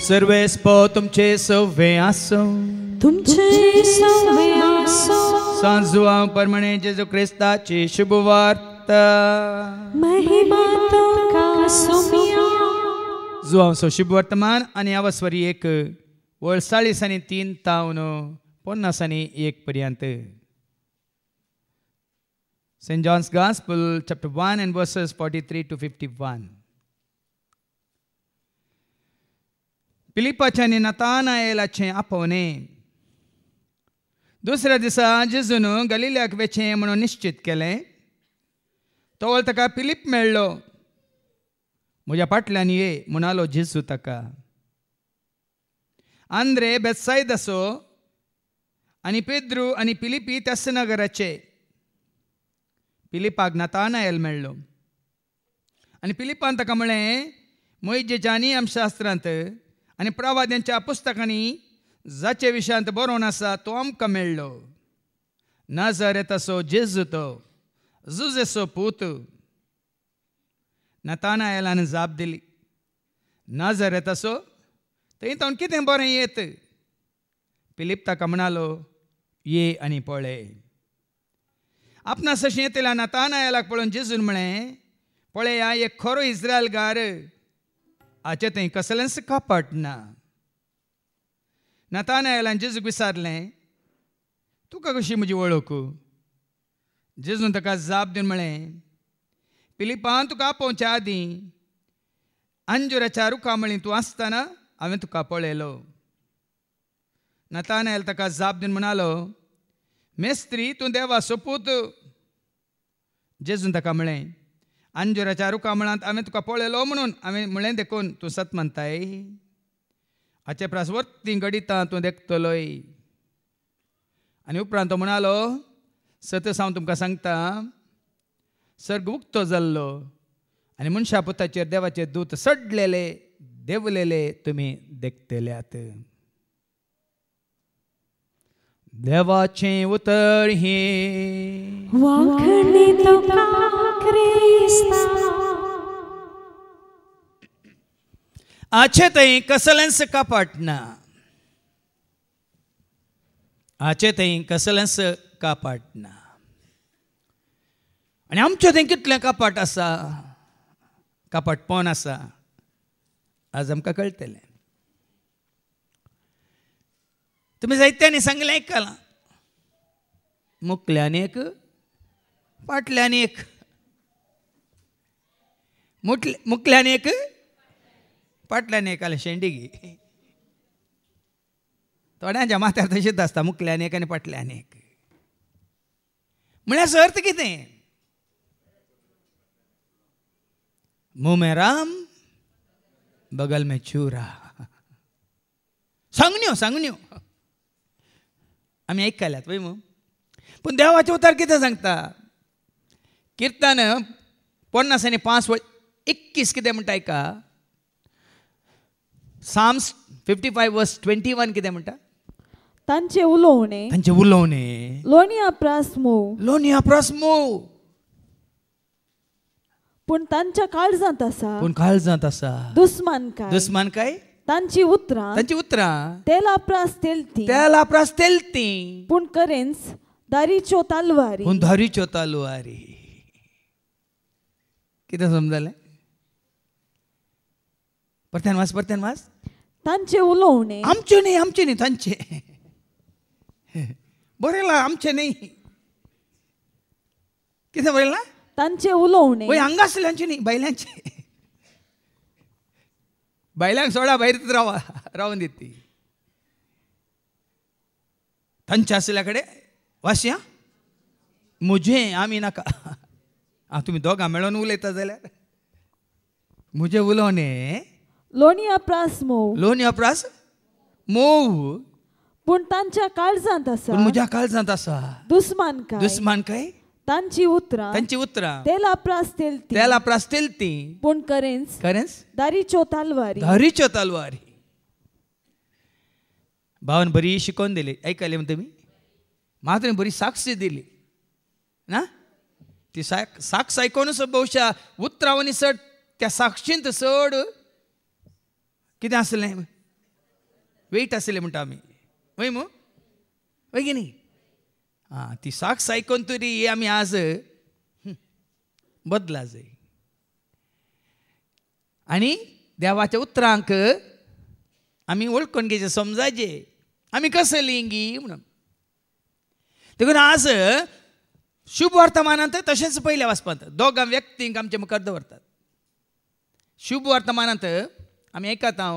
सर्वेस्पो तुमचे सव्वे आसो तुमचे सव्वे आसो सांजुआ परमणे जेजू ख्रिस्ताची शुभवार्ता महिमा तुका सुमिया जुआंसो शुभवर्तमान आनी आवस्वरी 1 वळ 40 आनी 3 तावन 50 आनी 1 पर्यंत. St. John's Gospel, chapter 1 and verses 43 to 51. फिलिपाच्या आनी नतानाएलाचें आपोवणे. दुसऱ्या दिसा जेजून गलिल्याक वेचें म्हणून निश्चित केलें. तोवळ ताका फिलिप मेळ्ळो. म्हज्या फाटल्यान ये म्हणालो जेजू ताका. आंद्रे बेतसायदाचो आनी पेद्रू आनी फिलिपी त्याच नगराचे. फिलिपाक नतानाएल मेळ्ळो आनी फिलिपान ताका म्हळें, मोइजेच्या नियमशास्त्रांत आनी प्रवाद्यांच्या पुस्तकांनी जाचे विशयांत बरोवन आसा तो आमकां मेळ्ळो. नाझारेताचो जेजू तो, जुजेचो पूत. नतानाएलान जाप दिली, नाझारेताचो थंय तावन कितें बरें येत? फिलिप ताका म्हणालो, ये आनी पळय. आपणास अशें येतल्या नतानाएलाक पळोवन जेजून म्हळें, पळया एक खरो इस्राएलकार, हाचे थंय कसलेंच कापट ना. नतानाएलान जेजूक विचारलें, तुका कशी म्हजी वळख? जेजून ताका जाप दिवन म्हळें, फिलिपान तुका आपोवच्या आदीं अंजुराच्या रुखा मळीं तूं आसतना हांवें तुका पळयलो. नतानाएल ताका जाप दिवन म्हणालो, मेस्त्री तूं देवाचो पूत. जेजून ताका म्हळें, अंजुराच्या रुखा मळांत हांवें तुका पळयलो म्हणून हांवें म्हळें देखून तूं सत म्हणटाय. हाचे प्रास वर्ती घडिता तूं देखतलोय. आनी उपरांत तो म्हणालो, सतस हांव तुमकां सांगता, सर्ग उक्तो जाल्लो आनी मनशा पुताचेर देवाचे दूत सडलेले देंवलेले तुमी देखतल्यात. देवाचें उतर हे वाखणी तुका क्रिस्ता. हाचे थंय कसलेंच कापट ना. हाचे थंय कसलेंच कापट ना. आनी आमचे थंय कितलें कापट आसा, कापटपण आसा, आज आमकां कळटलें. तुमी जायत्यांनी सांगलें आयकलां, मुखल्यान एक फाटल्यान एक. मुखल्यान एक फाटल्यान एक आल्या शेंडीगी. थोड्यांच्या माथ्यार तशीच आसता, मुखल्यान एक आनी फाटल्यान एक. म्हळ्यार अर्थ कितें? मुंह में राम बगल में चूरा. सांगण्यो आमी आयकल्यात पळय मू. पूण देवाचें उतर कितें सांगता? किर्तन 50 आनी 5 21 कितें म्हणटा आयका. साम्स 55 वर्स 21 कितें म्हणटा? तांचे उलोवणे लोणया प्रास्मो पूण तांच्या काळजांत आसा दुस्मानकाय. तांची उतरां तेला प्रास तेलती पूण करेन्स दारीच्यो तालवारी. कितें समजलें? परत्यान वाच. तांचे उलोवणे आमचे न्ही तांचे. बरयलां आमचे न्ही. कितें बरयलां? तांचे उलोवणे वय हांगासल्यांचे न्ही, बायल्यांचे. बायल्यांक सोडा, भायर रावन दिती. तांचे आसल्या कडेन वाशया मुझे आमी नाका. तुमी दोगां मेळोन उलयता जाल्यार मुझे उलोवणे लोणया प्रास मोव पूण तांच्या काळजांत आसा दुस्मानकाय. तांची उतरां तेला प्रास तेलती पूण करेन्स दारीच्यो तालवारी. भावान बरी शिकोवन दिली. आयकले तुमी? म्हाका बरी साक्ष दिली ना. ती साक्ष आयकोनूच बहुशा उतरावनी चड त्या साक्षींत चड कितें आसलें वेट आसले म्हणटा आमी वय मू वय की न्ही ती साक्स आयकून तरी आमी आज बदला जाय आनी देवाच्या उतरांक आमी वळखून घेवचे समजायचे आमी कसलींगी म्हणून देखून आज शुभ वर्तमानांत तशेंच पयल्या वाचपांत दोगां व्यक्तींक आमचे मुखार दवरतात शुभ वर्तमानांत आमी आयकता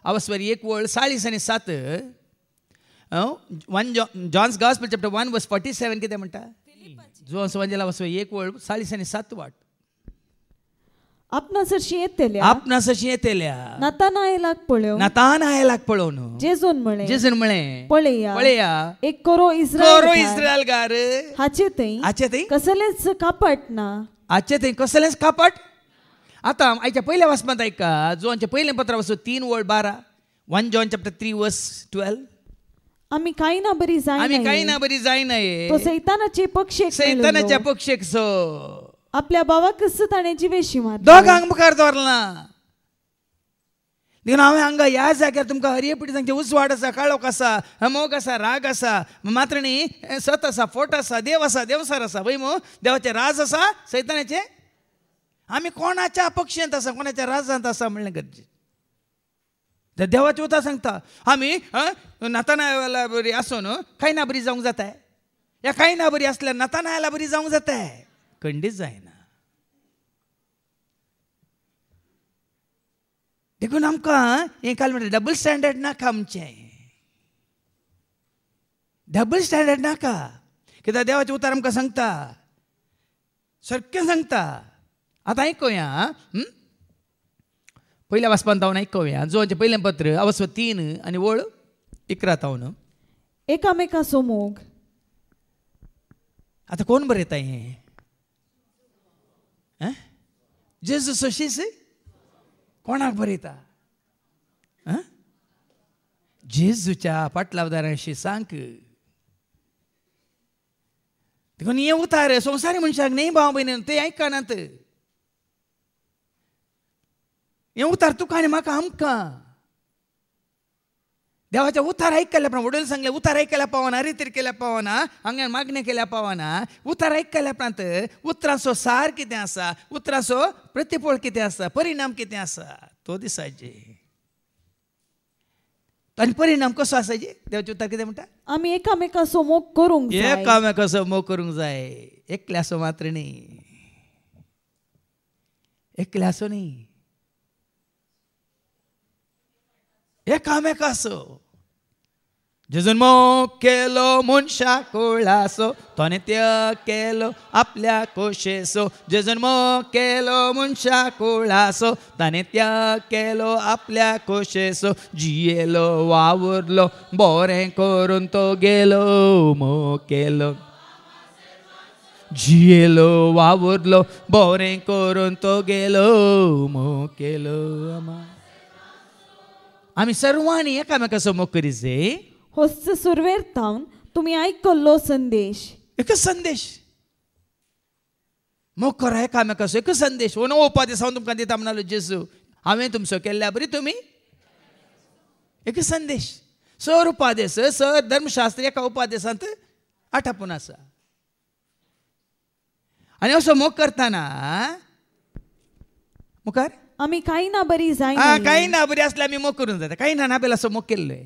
अवस्वरी 1:46-7 जॉन्स गॉस्पेल चॅप्टर 1:47 कितें म्हणटा जोन्स वंजेला अवस्वरी 1:46-7 वाट आपणासशी येतेल्या नातानायलाक पळोवन जेजून म्हळें पळया एक कोरो इस्रायल गार हाचे थंय कसलेच कापट ना कसलेंच कापट आतां आयच्या पयल्या वाचपांत आयका जोनचें पयलें पत्र वाचूं 3:12 1 John chapter 3:12 आमी कांय ना बरी जायनाये तो सैतानाचे पक्षेक सो आपल्या भावाक ताणें जिवेशी मारली दोगांक मुखार दवरला देखून हांवें हांगा ह्या जाग्यार तुमकां हरयेपटी तांचे उजवाड आसा काळोख आसा मोग आसा राग आसा मात्र न्ही सत आसा फोट आसा देवसार आसा वय मो देवाचें राज आसा सैतानाचें आमी कोणाच्या पक्षांत आसा कोणाच्या राजांत आसा म्हणलें गरजेचें देवाचें उतर सांगता आमी नातानायला बरी आसून कांय ना बरी जावंक जाता ह्या कांय ना बरी आसल्यार नातानायला बरी जावंक जाता खंडीत जायना देखून आमकां हें काल म्हणटा डबल स्टँडर्ड नाका आमचें डबल स्टँडर्ड नाका कित्याक देवाचें उतर आमकां सांगता सारकें सांगता आतां आयकुया पयल्या वाचपांत हांव आयकुया जोनचें पयलें पत्र अवस्व 3 आनी 11 एकामेकाचो मोग आतां कोण बरयता हें जेजू सोशीस कोणाक बरयता जेजूच्या पाटलावदारांशी सांग देखून हे उतार संवसारी मनशाक न्ही भाव भयण ते आयकनात हे उतार तुका आनी म्हाका आमकां देवाच्या उतार आयकल्या प्रमाण वडील सांगले उतार आयकल्या पावना रितीर केल्या पावना हांगा मागणी केल्या पावना उतार आयकल्या उपरांत उतराचो सार कितें आसा उतराचो प्रतिफळ कितें आसा परिणाम कितें आसा तो दिसाचे आनी परिणाम कसो आसाचे देवाचें उतार कितें म्हणटा आमी एकामेकाचो मोग करूंक जाय एकामेकाचो मोग करूंक जाय एकल्याचो मात्र न्ही एकल्याचो न्ही एकामेकाचो जेजून मोग केलो मनशा कोळासो तोने त्याग केलो आपल्या कोशेसो जेजून मोग केलो मनशा कोळासो ताणे त्याग केलो आपल्या कोशेसो जियेलो वावुरलो बरें करून तो गेलो मोग केलो जियेलो वावुरलो बरें करून तो गेलो मोग केलो आमी सर्वांनी एकामेकाचो मोग करीत जाय होस्त सुरवेर थावन तुमी आयकल्लो संदेश एकच संदेश मोग करा एकामेकाचो एकच संदेश हो नवो उपादेश हांव तुमकां दिता म्हणलो जेजू हांवें तुमचो केल्ल्या बरी तुमी एकच संदेश सर उपादेश सर धर्मशास्त्र एका उपादेशांत आठापून आसा आनी असो मोग करतना मुखार आमी कांय ना बरी जाय कांय ना बरी आसल्यार आमी मोग करूंक जाता कांय ना नाबेल असो मोग केल्लोय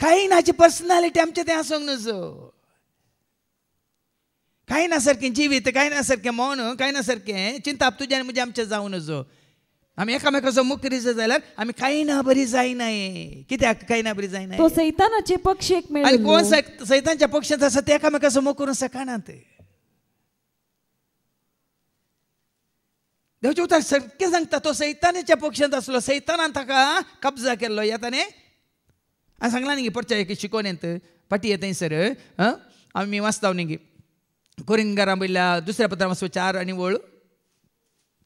कांय नाची पर्सनालिटी आमचें तें आसूंक नजो कांय ना सारकें जिवीत कांय ना सारकें मौन कांय ना सारकें चिंताप तुजें आनी म्हजें आमचें जावं नजो आमी एकामेकाचो मोग करीत जाल्यार आमी कांय ना बरी जायनाय कित्याक कांय ना बरी जायनाय तो सैतानाचे पक्षेक मेळ्ळो आनी कोण सैतानाच्या पक्षांत आसा ते एकामेकाचो मोग करूंक शकनात देवचें उतर सारकें सांगता तो सैतानाच्या पक्षांत आसलो सैतानान ताका कब्जा केल्लो ह्या ताणें हांवें सांगलां न्ही परच्या एक शिकोवण्यांत पाटी थंयसर आमी वाचता न्ही कोरिंगारां बयल्या दुसऱ्या पत्रां वाचूं 4 आनी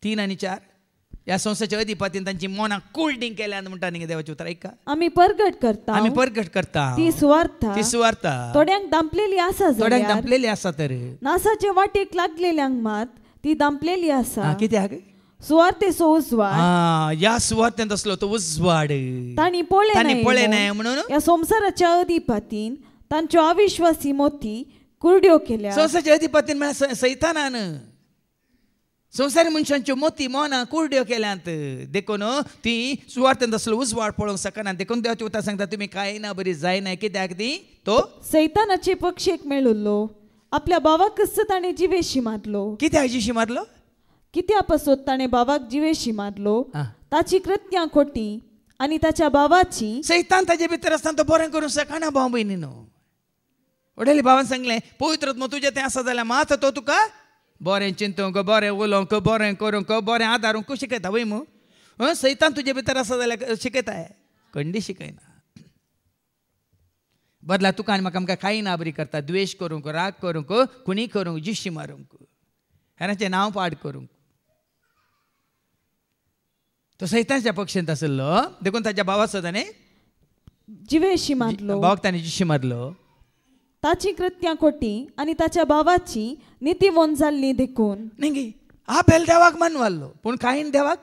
3 आनी 4 ह्या संस्थेच्या अधिपतीन तांची मनां कोल्डिंग केल्या म्हणटा न्ही देवाचें उतर ऐका आमी परगट करता ती सुवार्ता थोड्यांक दांपलेली आसा तर नासाचे वाटेक लागलेल्यांक मात ती दांपलेली आसा कित्याक सुवार्थेचो उजवाड ह्या सुवार्थेंत असलो तो उजवाड तांणी पळय नाही म्हणून ह्या संवसाराच्या अधिपतीन तांच्यो अविश्वासी मोती कुरड्यो केल्या. संवसाराच्या अधिपतीन म्हळ्यार सैतानान संवसारी मनशांच्यो मोती मोना कुरड्यो केल्यात देखून ती सुवार्थेंत असलो उजवाड पळोवंक शकना. देखून देवाची उतर सांगता तुमी कांय ना बरी जायना कित्याक ती तो सैतानाचे पक्षेक मेळिल्लो आपल्या भावाकच ताणें जिवेशी मारलो. कित्याक जिशी मारलो? कित्या पासत ताणें भावाक जिवेशी मारलो ताची कृत्यां खोटी आनी ताच्या भावाची. सैतान ताजे भितर आसतना तो बरें करूंक शकना भाव भयणीनो. वडले भावान सांगलें पवित्र आत्मा तुजें तें आसा जाल्यार मात तो तुका बरें चिंतूंक बरें उलोवंक बरें करूंक बरें आदारूंक शिकयता वय मू. सैतान तुजे भितर आसा जाल्यार शिकयताय खंडी शिकयना. बदला तुका आनी म्हाका आमकां कांय ना बरी करता. द्वेश करूंक राग करूंक खुणी करूंक जिश्शी मारूंक हेराचें नांव पाड करूंक. तो सैतानाच्या पक्षांत आसलो देखून ताच्या भावा ताणें जिवेशी मारलो. भावाक ताणें जिश्शी मारलो. ताची कृत्यां खोटी आनी ताच्या भावाची नितीवंत जाल्ली देखून. न्ही आबेल देवाक मानवाल्लो पूण कायन देवाक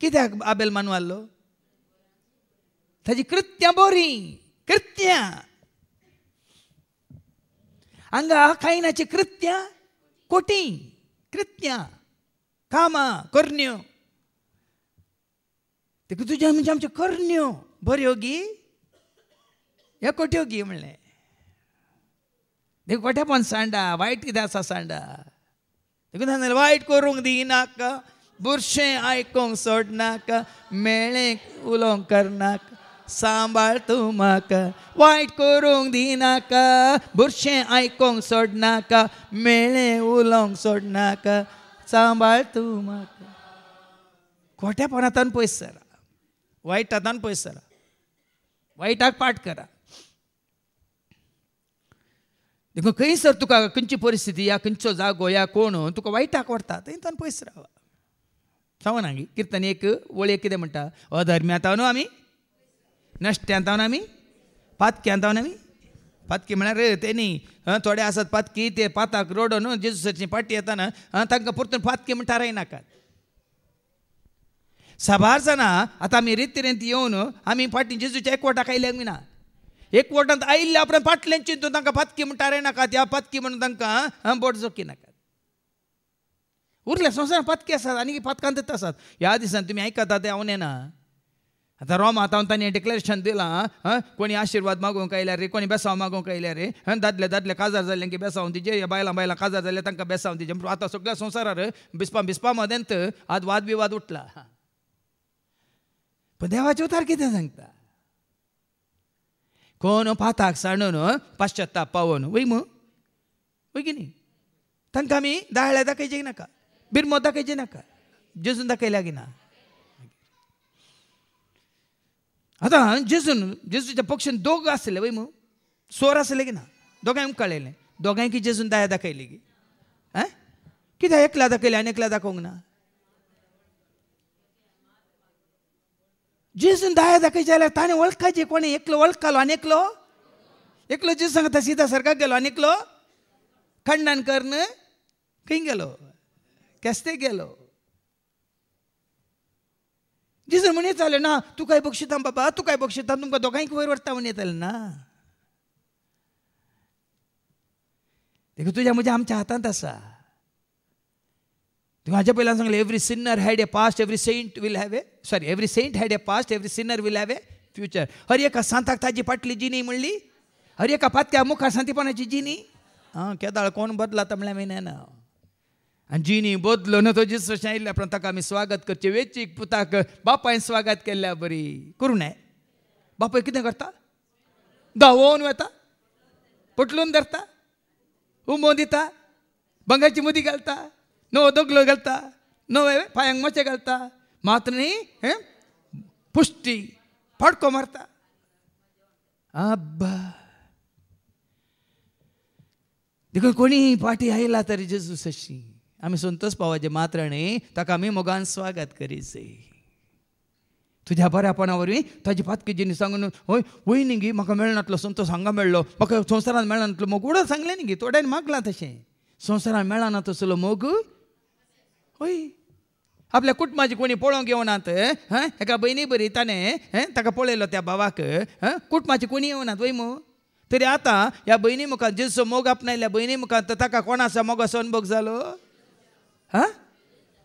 कित्याक आबेल मानवाल्लो? ताची कृत्यां बरी कृत्यां. हांगा कायनाची कृत्यां खोटी कृत्यां कामां करण्यो. देखून तुज्या म्हणजे आमच्यो करण्यो बऱ्यो गी ह्या खोट्यो गी म्हणलें. देखून खोटेपण सांडा वायट कितें आसा सांडा. देखून सांगलें वायट करूंक दिनाका बुरशें आयकूंक सोडनाका मेळ्ळें उलोवंक करनाका सांबाळ तूं म्हाका. वायट करूंक दिनाका बुरशें आयकूंक सोडनाका मेळ्ळें उलोवंक सोडनाका सांबाळ तूं म्हाका. खोटेपणांतल्यान पयस सरा वायटांतल्यान पयस सरा वायटाक पाट करा. देखून खंयसर तुका खंयची परिस्थिती या खंयचो जागो या कोण तुका वायटाक व्हरता थंयच्यान पयस रावा. सांगू ना किर्तन एक वळेक कितें म्हणटा अधर्म्यांत न्हू आमी नश्ट्यांत आमी पातक्यांत आमी. पातकी म्हळ्यार ते न्ही थोडे आसात पातकी ते पाताक रोडून जेजूसाची पाटी येताना तांकां परतून पातकी म्हणटा रायनाकात. साबार जाणां आतां आमी रितीरेंत येवन आमी फाटीं जेजूच्या एकवटाक आयल्याक ना. एकवटांत आयिल्ल्या उपरांत फाटल्यान चिंतून तांकां पातकी म्हणटा रायनाकात ह्या पातकी म्हणून तांकां बोट जोकी नाकात. उरल्या संवसारांत पातकी आसात आनी पातकांतच आसात. ह्या दिसान तुमी आयकता तें हांव नेना. आतां रोमांत हांव तांणी डिक्लेरेशन दिलां कोणी आशिर्वाद मागोवंक आयल्यार रे कोणी बेसांव मागोवंक आयल्यार रे दादले काजार जाल्ल्यांक बेसांव दिजे बायलां काजार जाल्ले तांकां बेसांव दिजे. आतां सगळ्या संवसारार बिस्पा मदेंत आज वाद विवाद उठला. पण देवाचें उतर कितें सांगता? कोण पाताक सांडून पाश्चात्ताप पावोन वय मू वय की न्ही तांकां आमी दाळ्या दाखयचें नाका बिरमो दाखयचें नाका जेजून दाखयल्या की ना. आतां जेजूच्या पक्षान दोग आसले वय मू सोर आसले की ना दोगांय कळयलें दोगांयकी जेजून दाया दाखयली की कित्याक एकल्या दाखयलें आनी एकल्या दाखोवंक ना? जेजून दाया दाखयचे जाल्यार ताणें वळखायचें कोणी एकलो वळखलो आनी एकलो जेजू सांगता सीता सरकाक गेलो आनी एकलो खंडन कर्ण खंय गेलो केस्ते गेलो. जेजून म्हण येताले ना तुकाय बक्षिता बाबा तुकाय बक्षिता तुमकां दोगांयक वयर व्हरता म्हण येताले ना. देखून तुज्या म्हज्या आमच्या हातांत आसा. हाच्या पयल्यान सांगलें every sinner had a past every saint had a past every sinner will have a future. हर एका सांताक ताजी फाटली जिणी म्हणली हर एका पातक्या मुखार सांतीपणाची जिणी केदाळ कोण बदलाता म्हळ्यार मेळना. आनी जिणी बदलो न्हू तो जेजूस आयिल्ल्या उपरांत ताका आमी स्वागत करचें. वेंचीक पुताक बापायन स्वागत केल्ल्या बरी करूं नये. बापाय कितें करता? धांवोवन वता पटलून धरता उमो दिता बंगाची मुदी घालता नो दोगलो घालता नो पांयांक मोचे घालता मात्र न्ही पुष्टी फडको मारता. आब्बा देखून कोणी पाटी आयला तरी जेजूस अशी आमी संतोष पावचे मात्र न्ही ताका आमी मोगान स्वागत करीचे. तुज्या बऱ्यापणा वरवीं ताजी पातकी जिणी सांगून हय वय न्ही गी म्हाका मेळनातलो संतोष हांगा मेळ्ळो म्हाका संवसारांत मेळनातलो मोग उडो सांगलें न्ही गी थोड्यान मागलां तशें. संवसारांत मेळना तसलो मोग हय आपल्या कुटुंबाची कोणी पळोवंक येवनात. एका बहिणी बरी ताणें ताका पळयलो त्या भावाक. कुटुंबाची कोणी येवनात वय मो. तरी आतां ह्या भयणी मुखार जेजूचो मोग आपणायल्या भयणी मुखार तर ताका कोणाचो मोगाचो अनुभव जालो.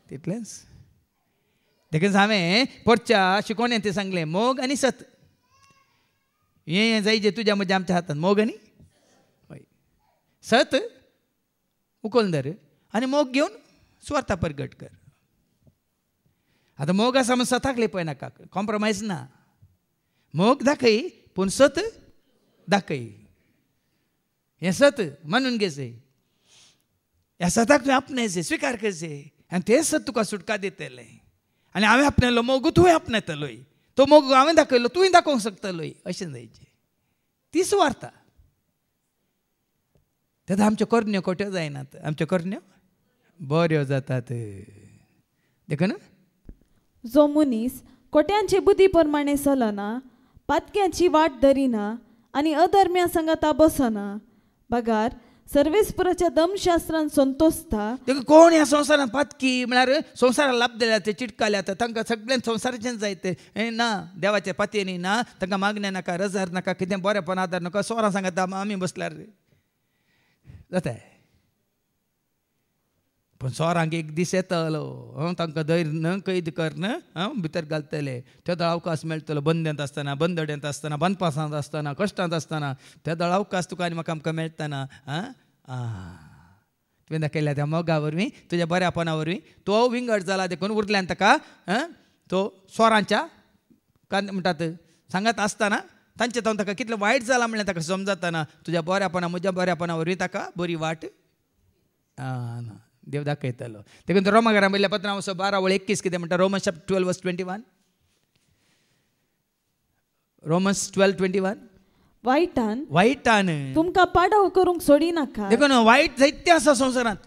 तितलेंच. देखून हांवें परच्या शिकोवण्यान ते सांगलें मोग आनी सत हें जायजें तुज्या म्हज्या आमच्या हातांत. मोग आनी हय सत उखलून धर आनी मोग घेवन स्वार्था परगट कर. आतां मोग आसा म्हूण सताक लिपय नाका. कॉम्प्रोमायज ना. मोग दाखय पूण सत दाखय. हें सत मानून घेचें. ह्या सताक तुवें आपणायचें स्विकार करचें आनी तें सत तुका सुटका दितलें. आनी हांवें आपणायलो मोग तुवें आपणायतलोय. तो मोग हांवें दाखयलो तुवें दाखोवंक शकतलोय. अशें जायचें. ती सुवार्ता. तेन्ना आमच्यो करण्यो खोट्यो जायनात. आमच्यो करण्यो बऱ्यो जातात. देखून जो मनीस कोट्यांचे बुद्धी प्रमाणे चलना, पातक्यांची वाट धरिना आनी अधर्म्या संगता बसना, बगार सर्वेस्पराच्या दमशास्त्रान संतोसता. देखून कोण ह्या संवसारांत पातकी म्हळ्यार संवसाराक लाभ दिल्या ते चिटकाल्यात तांकां सगळ्यांक संवसाराचें जायते. ना देवाच्या पातयेनी ना तांकां मागण्या नाका रजार नाका कितें बरेंपण आदार नाका. सोरां सांगता आमी बसल्यार जाता. पूण सोरांक एक दीस येतलो तांकां धैर्य कैद करन भितर घालतले. त्या दळ अवकाश मेळटलो. बंद्यांत आसतना बंदड्यांत आसतना बनपासांत आसतना कश्टांत आसतना त्या दळ अवकाश तुका आनी म्हाका आमकां मेळटना. तुवें दाखयल्या त्या मोगा वरवीं तुज्या बऱ्यापणा वरवीं तो विंगड जाला. देखून उरल्यान ताका तो सोरांच्या म्हणटात सांगत आसतना तांचे तावन ताका कितलें वायट जाला म्हणल्यार ताका समजतना तुज्या बऱ्यापणा म्हज्या बऱ्यापणा वरवीं ताका बरी वाट देव दाखयतलो. देखून रोमाकारां बरयल्या पत्रां 12:21 कितें म्हणटा. रोमन्स 12:21. रोमन्स 12:21. वायटान तुमकां पाडाव करूंक सोडी नाका. देखून वायट जायते आसा संवसारांत.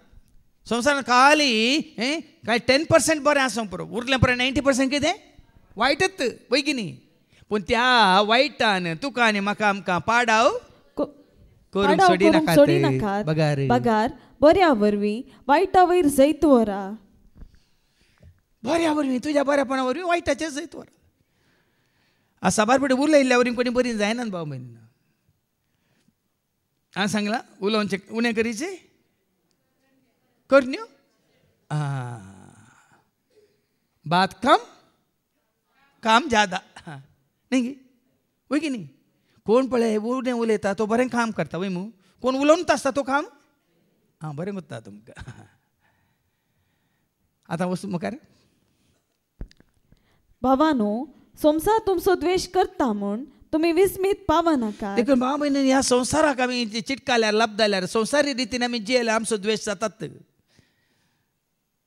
संवसारांत खाली काय 10% बरें आसूंक पुरो. उरलें पळय 90% कितें वायटच बेगिनी. पूण त्या वायटान तुका आनी म्हाका आमकां पाडाव करूंक सोडी नाकात. बगार बऱ्या वरवीं वायटा वयर जैत वरा. बऱ्या वरवीं तुज्या बऱ्यापणा वरवीं वायटाचें जैत वरा. साबार पेटी उलयल्ल्या वरवीं कोणी बरी जायना भाव म्हण. हांवें सांगलां उलोवचें उणें करीचें करण्यो बात कम काम ज्यादा न्ही गे वय की न्ही. कोण पळय उणें उलयता तो बरें काम करता वय मू. कोण उलोवनूच आसता तो काम बरें करता तुमकां. आतां वचूं मुखार. भावानो संवसार तुमचो द्वेश करता म्हूण तुमी विस्मीत पावा नाका. देखून भाव भयणी ह्या संवसाराक आमी चिटकाल्यार लाभ जाल्यार संवसारी रितीन आमी जियेल्यार आमचो द्वेश जातात.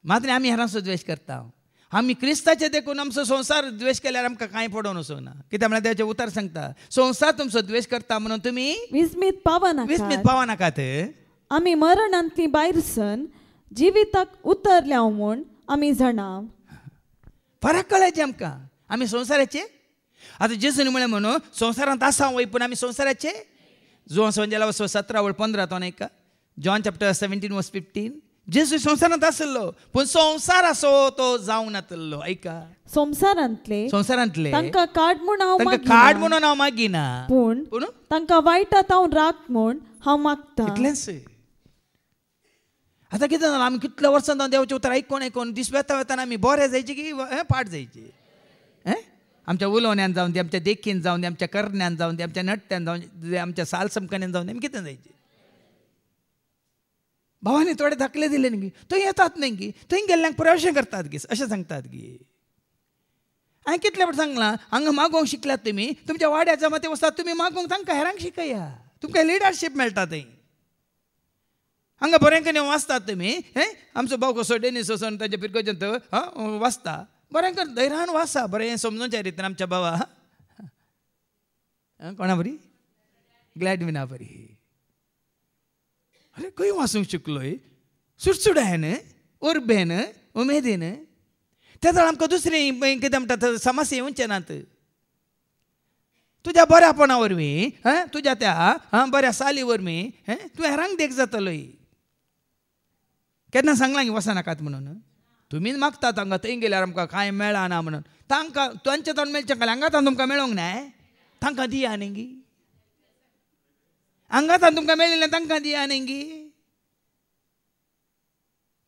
मात्र आमी हेरांचो द्वेश करता. आमी क्रिस्ताचे देखून आमचो संवसार द्वेश केल्यार आमकां कांय पडोवन वचूंक ना. कित्याक म्हळ्यार देवाचें उतर सांगता संवसार तुमचो द्वेश करता म्हणून तुमी विस्मीत पावा नाकात. आमी मरणांतली भायर सन जिविताक उतरल्या म्हूण आमी जाणां. फरक कळायचे आमकां. आमी संवसाराचे आतां जेजून म्हळें म्हणून संवसारांत आसा वय पूण आमी संवसाराचे. जो संवसाराला 17:15 तो न्हय का. John chapter 17:15. जेजू संवसारांत आसलो पूण संवसार असो तो जावन येतलो. ऐका संवसारांतले तांकां काड म्हणून हांव मागिना पूण तांकां वायटांत हांव राख म्हूण हांव मागता. इतलेंच. आतां कितें जालां आमी कितल्या वर्सां जावन देवाचें उतर आयकोन दीस वेताना आमी बरें जायचे की पाड जायचे. आमच्या उलोवण्यान जावन दी आमच्या देखीन जावन दी आमच्या करण्यान जावन दी आमच्या नट्ट्यान जावन दी आमच्या साल समकण्यान जावन दी आमी कितें जायचे. भावांनी थोडे धाकले दिले न्ही थंय येतात न्ही गी थंय गेल्ल्यांक प्रवेश करतात गी अशें सांगतात गी. हांवें कितले फावट सांगलां हांगा मागोवंक शिकल्यात तुमी तुमच्या वाड्याच्या मते वचतात तुमी मागोवंक तांकां हेरांक शिकया. तुमकां लिडरशीप मेळटा थंय. हांगा बरें करून वाचतात तुमी आमचो भाव कसो डेनीस वचोन ताच्या पिरकोच्यान थंय वाचता. बरें कर धैर्यान वाचा बरें समजूच्या रितीन आमच्या बाबा कोणा बरी ग्लॅडविना बरी. अरे खंय वाचूंक शिकलोय सुटसुडायन उर्बेन उमेदीन. त्या दळ आमकां दुसरी कितें म्हणटात समस्या येवचे नात. तुज्या बऱ्यापणा वरवीं तुज्या त्या बऱ्या साली वरवीं तूं हेरांक देख जातलोय. केन्ना सांगलां की वचनाकात म्हणून. तुम्ही मागता तांकां थंय गेल्यार आमकां कांय मेळना म्हणून तांकां तांचे तोंड मेळचें काय हांगातान तुमकां मेळोंक नाय तांकां दिया न्ही हांगातान तुमकां मेळिल्लें तांकां दिया न्ही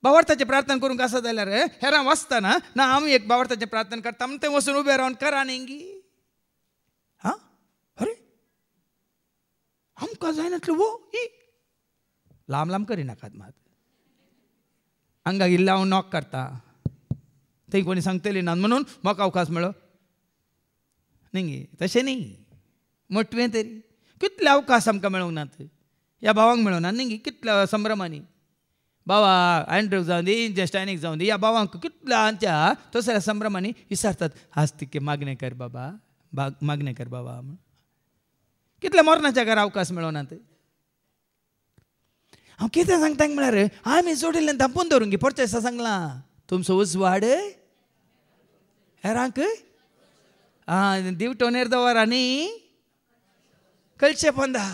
भावार्थाची प्रार्थना करूंक आसा जाल्यार हेरां वाचतना ना आमी एक भावार्थाची प्रार्थना करता म्हणून थंय वचून उबे रावन करा न्ही हां अरे आमकां जायनातलें वो ही लांब लांब करिनाकात मात हांगा गेल्ले हांव नॉक करता थंय कोणी सांगतली ना म्हणून म्हाका अवकाश मेळो न्ही तशें न्ही मोटवें तरी कितले अवकाश आमकां मेळोंक नात ह्या भावांक मेळोना न्ही कितल्या संभ्रमांनी बाबा एंड्रूक जावं दी जस्टायनीक जावं दी ह्या भावांक कितल्या तसल्या संभ्रमांनी विचारतात आज तिके मागणें कर बाबा मागणें कर बाबा म्हण कितल्या मरणाच्या घरा अवकाश मेळोनात हांव कितें सांगता म्हळ्यार आमी जोडिल्लें धांपून दवरूंक गे परच्या दिसा सांगलां तुमचो उजवाड हेरांक दिवटोनेर दवरा न्ही कळचे पोंदा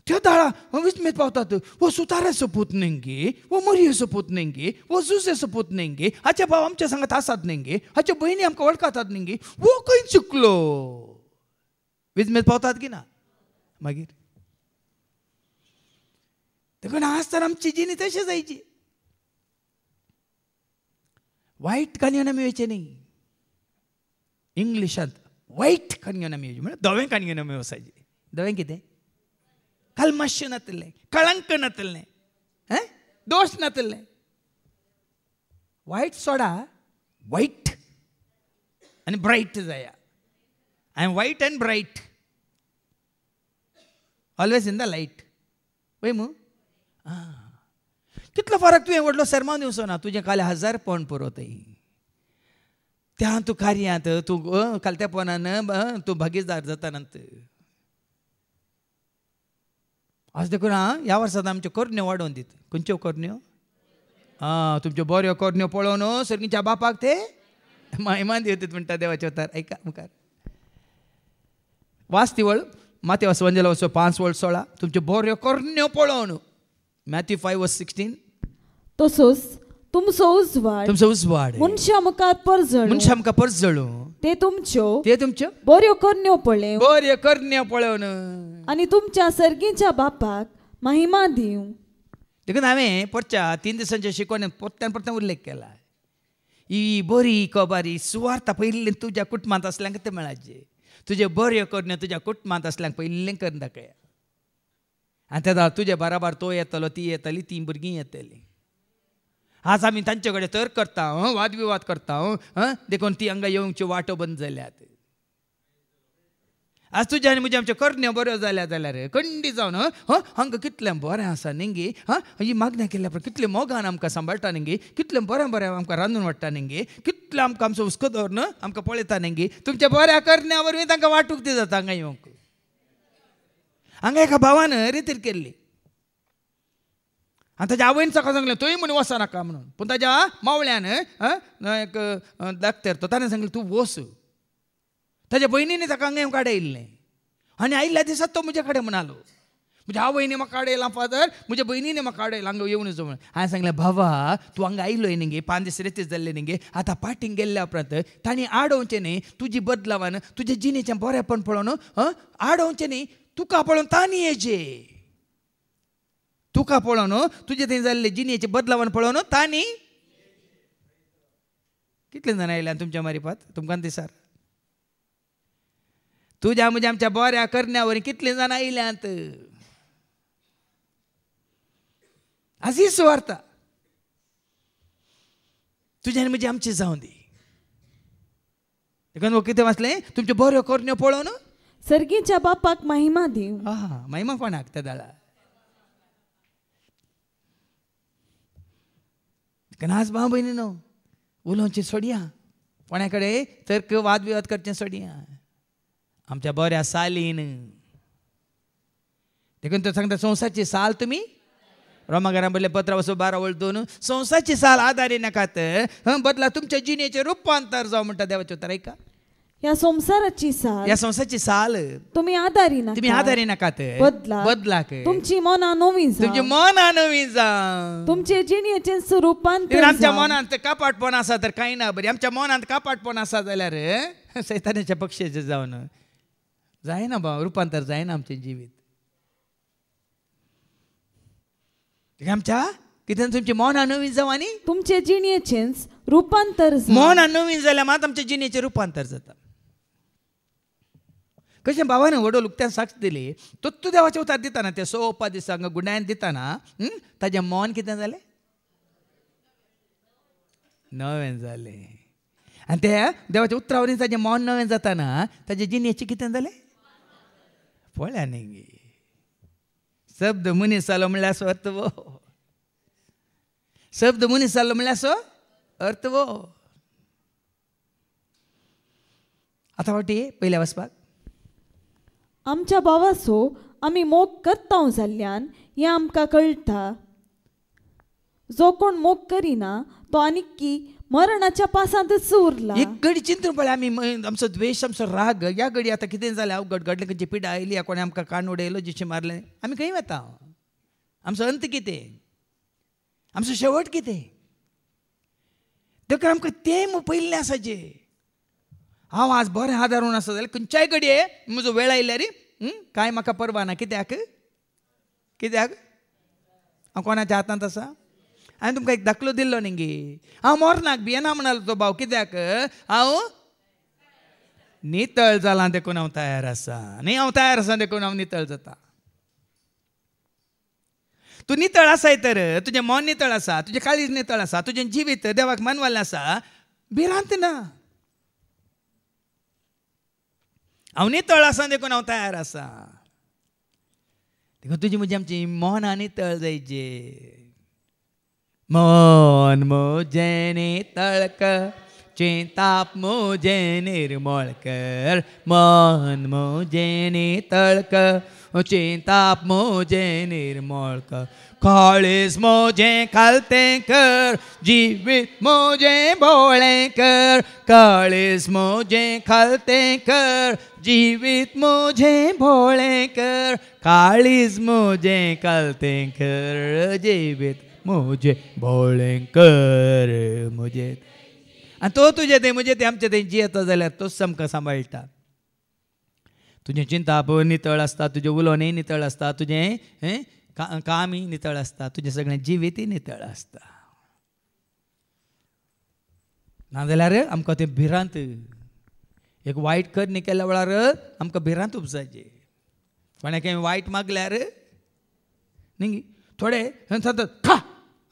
त्यो दाळा विस्मेत पावतात वो सुताराचो पूत न्ही वो मरयेचो पूत न्ही वो जुजेचो पूत न्ही हाचे भाव आमच्या सांगात आसात न्ही हाच्यो भयणी आमकां वळखातात न्ही वो खंय चुकलो विस्मेत पावतात की ना मागीर देखून आज तर आमची जिणी तशी जायची वायट काणयो आमी वयचे न्ही इंग्लिशांत वायट काणयो आमी वयचे म्हळ्यार धवें काणयो आमी वचायची धवें कितें कल्मश नातलें कळंक नातलें दोश नातलें वायट सोडा वायट आनी ब्रायट जाया I am white and bright always in the light वय मू कितलो फरक तुवें व्हडलो सरमान दिवचो ना तुजें काले 1000 पॉवंड पुरोवताय त्या तूं कार्यांत तूं कालत्या पोनान तूं भागीदार जातानंत आज देखून ह्या वर्सांत आमच्यो करण्यो वाडोवन दीत खंयच्यो करण्यो तुमच्यो बऱ्यो करण्यो पळोवन सर्गीच्या बापाक ते महिमान दिवतीत म्हणटा देवाचे अवतार ऐका मुखार वाच ती वळ माथ्या वंजला वचो 5:16 तुमच्यो बऱ्यो करण्यो पळोवन मॅथ्यू 5:16 तसोच तुमचो उजवाड मनशा मुखार परजळू ते तुमच्यो बऱ्यो करण्यो पळोवन आनी तुमच्या सर्गीच्या बापाक महिमा दिवं देखून हांवें परच्या 3 दिसांच्या शिकवणेंत परत्यान उल्लेख केला ही बरी कोबारी सुवार्ता पयलीं तुज्या कुटुंबांत असल्यांक ते मेळाचे तुजे बऱ्यो करण्यो तुज्या कुटुंबांत असल्यांक पयलीं करून दाखया आनी तेदा तुजे बराबर तो येतलो ती येतली ती भुरगीं येतली आज आमी तांचे कडेन तर करता वादविवाद करता देखून ती हांगा येवंच्यो वाटो बंद जाल्यात आज तुज्या आनी म्हज्यो आमच्यो करण्यो बऱ्यो जाल्या जाल्यार खंडी जावन हांगा कितलें बरें आसा न्ही ही मागण्या केल्या कितलें मोगान आमकां सांबाळटा न्ही कितलें बरें बरें आमकां रांदून वाडटा न्ही कितलें आमकां आमचो हुस्को दवरून आमकां पळयता न्ही तुमच्या बऱ्या करण्या वरवीं तांकां वाटूंक ती जाता हांगा येवंक हांगा एका भावान रितीर केल्ली आनी ताच्या आवयन सकाळ सांगलें थंय म्हूण वचनाका म्हणून पूण ताच्या मावळ्यान एक धाकटेर तो ताणें सांगलें तूं वच ताच्या भयणीने ताका हांगा येवंक आडयल्लें आनी आयिल्ल्या दिसा तो म्हजे कडेन म्हणालो म्हज्या आवयने म्हाका आडयलां फादर म्हज्या भयणीने म्हाका आडयलां हांगा येवन वचो म्हणून हांवें सांगलें भावा तूं हांगा आयलोय न्ही 5 दीस रेतीस जाल्ले न्ही आतां पाटींग गेल्ल्या उपरांत तांणी आडोवचें न्ही तुजी बदलावान तुज्या जिणेचें बरेंपण पळोवन आडोवचें न्ही तुका पळोवन तांणी येचे तुका पळोवन तुजे थंय जाल्ले जिणेचें बदलावान पळोवन तांणी कितले जाण आयल्यात तुमच्या मारिफात तुमकां दिसार तुज्या म्हज्या आमच्या बऱ्या करण्या वरी कितले जाण आयल्यात आज ही सुवार्ता तुज्या आनी म्हजी आमची जावं दी देखून कितें वाचलें तुमच्यो बऱ्यो करण्यो पळोवन सर्गीच्या बापाक महिमा दिव महिमा कोणाक त्या दाळा आज भाव भयणीनो उलोवचें सोडया कोणा कडेन तर्क वाद विवाद करचें सोडया आमच्या बऱ्या सालीन देखून तो सांगता संवसारची साल तुमी रोमाकारां बरयलें पत्र 12:2 संवसारची साल आदारी नाकात बदला तुमच्या जिणेचें रुपांतर जावं म्हणटा देवाचें उतर ऐका या संसाराची साल ह्या संसाराची साल तुम्ही आदारी तुम्ही आदारी नाकात बदलाक तुमची मना नवी तुमचे मन नवी जा तुमचे जिणेचे स्वरूपांतर आमच्या मनात कापाटपण आसा तर काही ना बरी आमच्या मनात कापाटपण आसा जाल्यार सैतानाच्या पक्षाचे जावन जायना भाव रुपांतर जायना आमचे जिवीत आमच्या कितें तुमचे मन नवीन जाव आनी तुमचे जिणेचे रूपांतर मन नवीन जाल्यार मात आमच्या जिणेचे रुपांतर जाता कशें भावान व्हडो लुकत्यान साक्ष दिली तो देवाच्या उतार दिताना ते सोपा दिसांक गुड्यान दिताना ताजें मन कितें जालें नवें जालें आनी ते देवाच्या उतरावरीन ताजें मन नवें जाताना ताजे जिणेचें कितें जालें पळया न्ही शब्द मनीस जालो म्हणल्यार असो अर्थ वो शब्द मनीस जालो म्हणल्यार असो अर्थ वो आतां फावटी पयल्या वचपाक आमच्या भावाचो आमी मोग करता जाल्ल्यान हें आमकां कळटा जो कोण मोग करिना तो आनिकी मरणाच्या पासांतच उरला एक घडी चिंतून पळय आमी आमचो द्वेष आमचो राग ह्या घडी आतां कितें जालें अवघड घडलें खंयची पिडा आयली कोणें आमकां कान उडयलो जिशें मारलें आमी खंय वता आमचो अंत कितें आमचो शेवट कितें देखून आमकां तें पयल्लें आसाचें हांव आज बरें आदारून आसा जाल्यार खंयच्याय घडये म्हजो वेळ आयल्यार कांय म्हाका परवा ना कित्याक हांव कोणाच्या हातांत आसा हांवें तुमकां एक दाखलो दिल्लो न्ही गे हांव मरनाक भियेना म्हणालो तो भाव कित्याक हांव नितळ जालां देखून हांव तयार आसा आनी हांव तयार आसा देखून हांव नितळ जाता तूं नितळ आसाय तर तुजें मन नितळ आसा तुजें काळीज नितळ आसा तुजें जिवीत देवाक मानवाल्लें आसा भिरांत ना हांव नितळ आसा देखून हांव तयार आसा देखून तुजी म्हजी आमची मनां नितळ जायचे मन म्हजें नितळ कर चिंताप म्हजें निर्मळ कर मन म्हजें नितळ कर चिंताप म्हजें निर्मळ कर काळीज म्हजें खालतें कर जिवीत म्हजें भोळें कर काळीज म्हजें खालतें कर जिवीत म्हजें भोळें कर काळीज म्हजें खालतें कर जिवीत म्हजें भोळें कर म्हजें आनी तो तुजें तें म्हजें तें आमचें तें जियेता जाल्यार तोच आमकां सांबाळटा तुजें चिंताप नितळ आसता तुजें उलोवणय नितळ आसता तुजें कामय नितळ आसता तुजें सगळें जिवीतय नितळ आसता नाजाल्यार आमकां तें भिरांत एक वायट कर्म केल्या वेळार आमकां भिरांत उपजायचें कोणाक वायट मागल्यार न्ही थोडे खा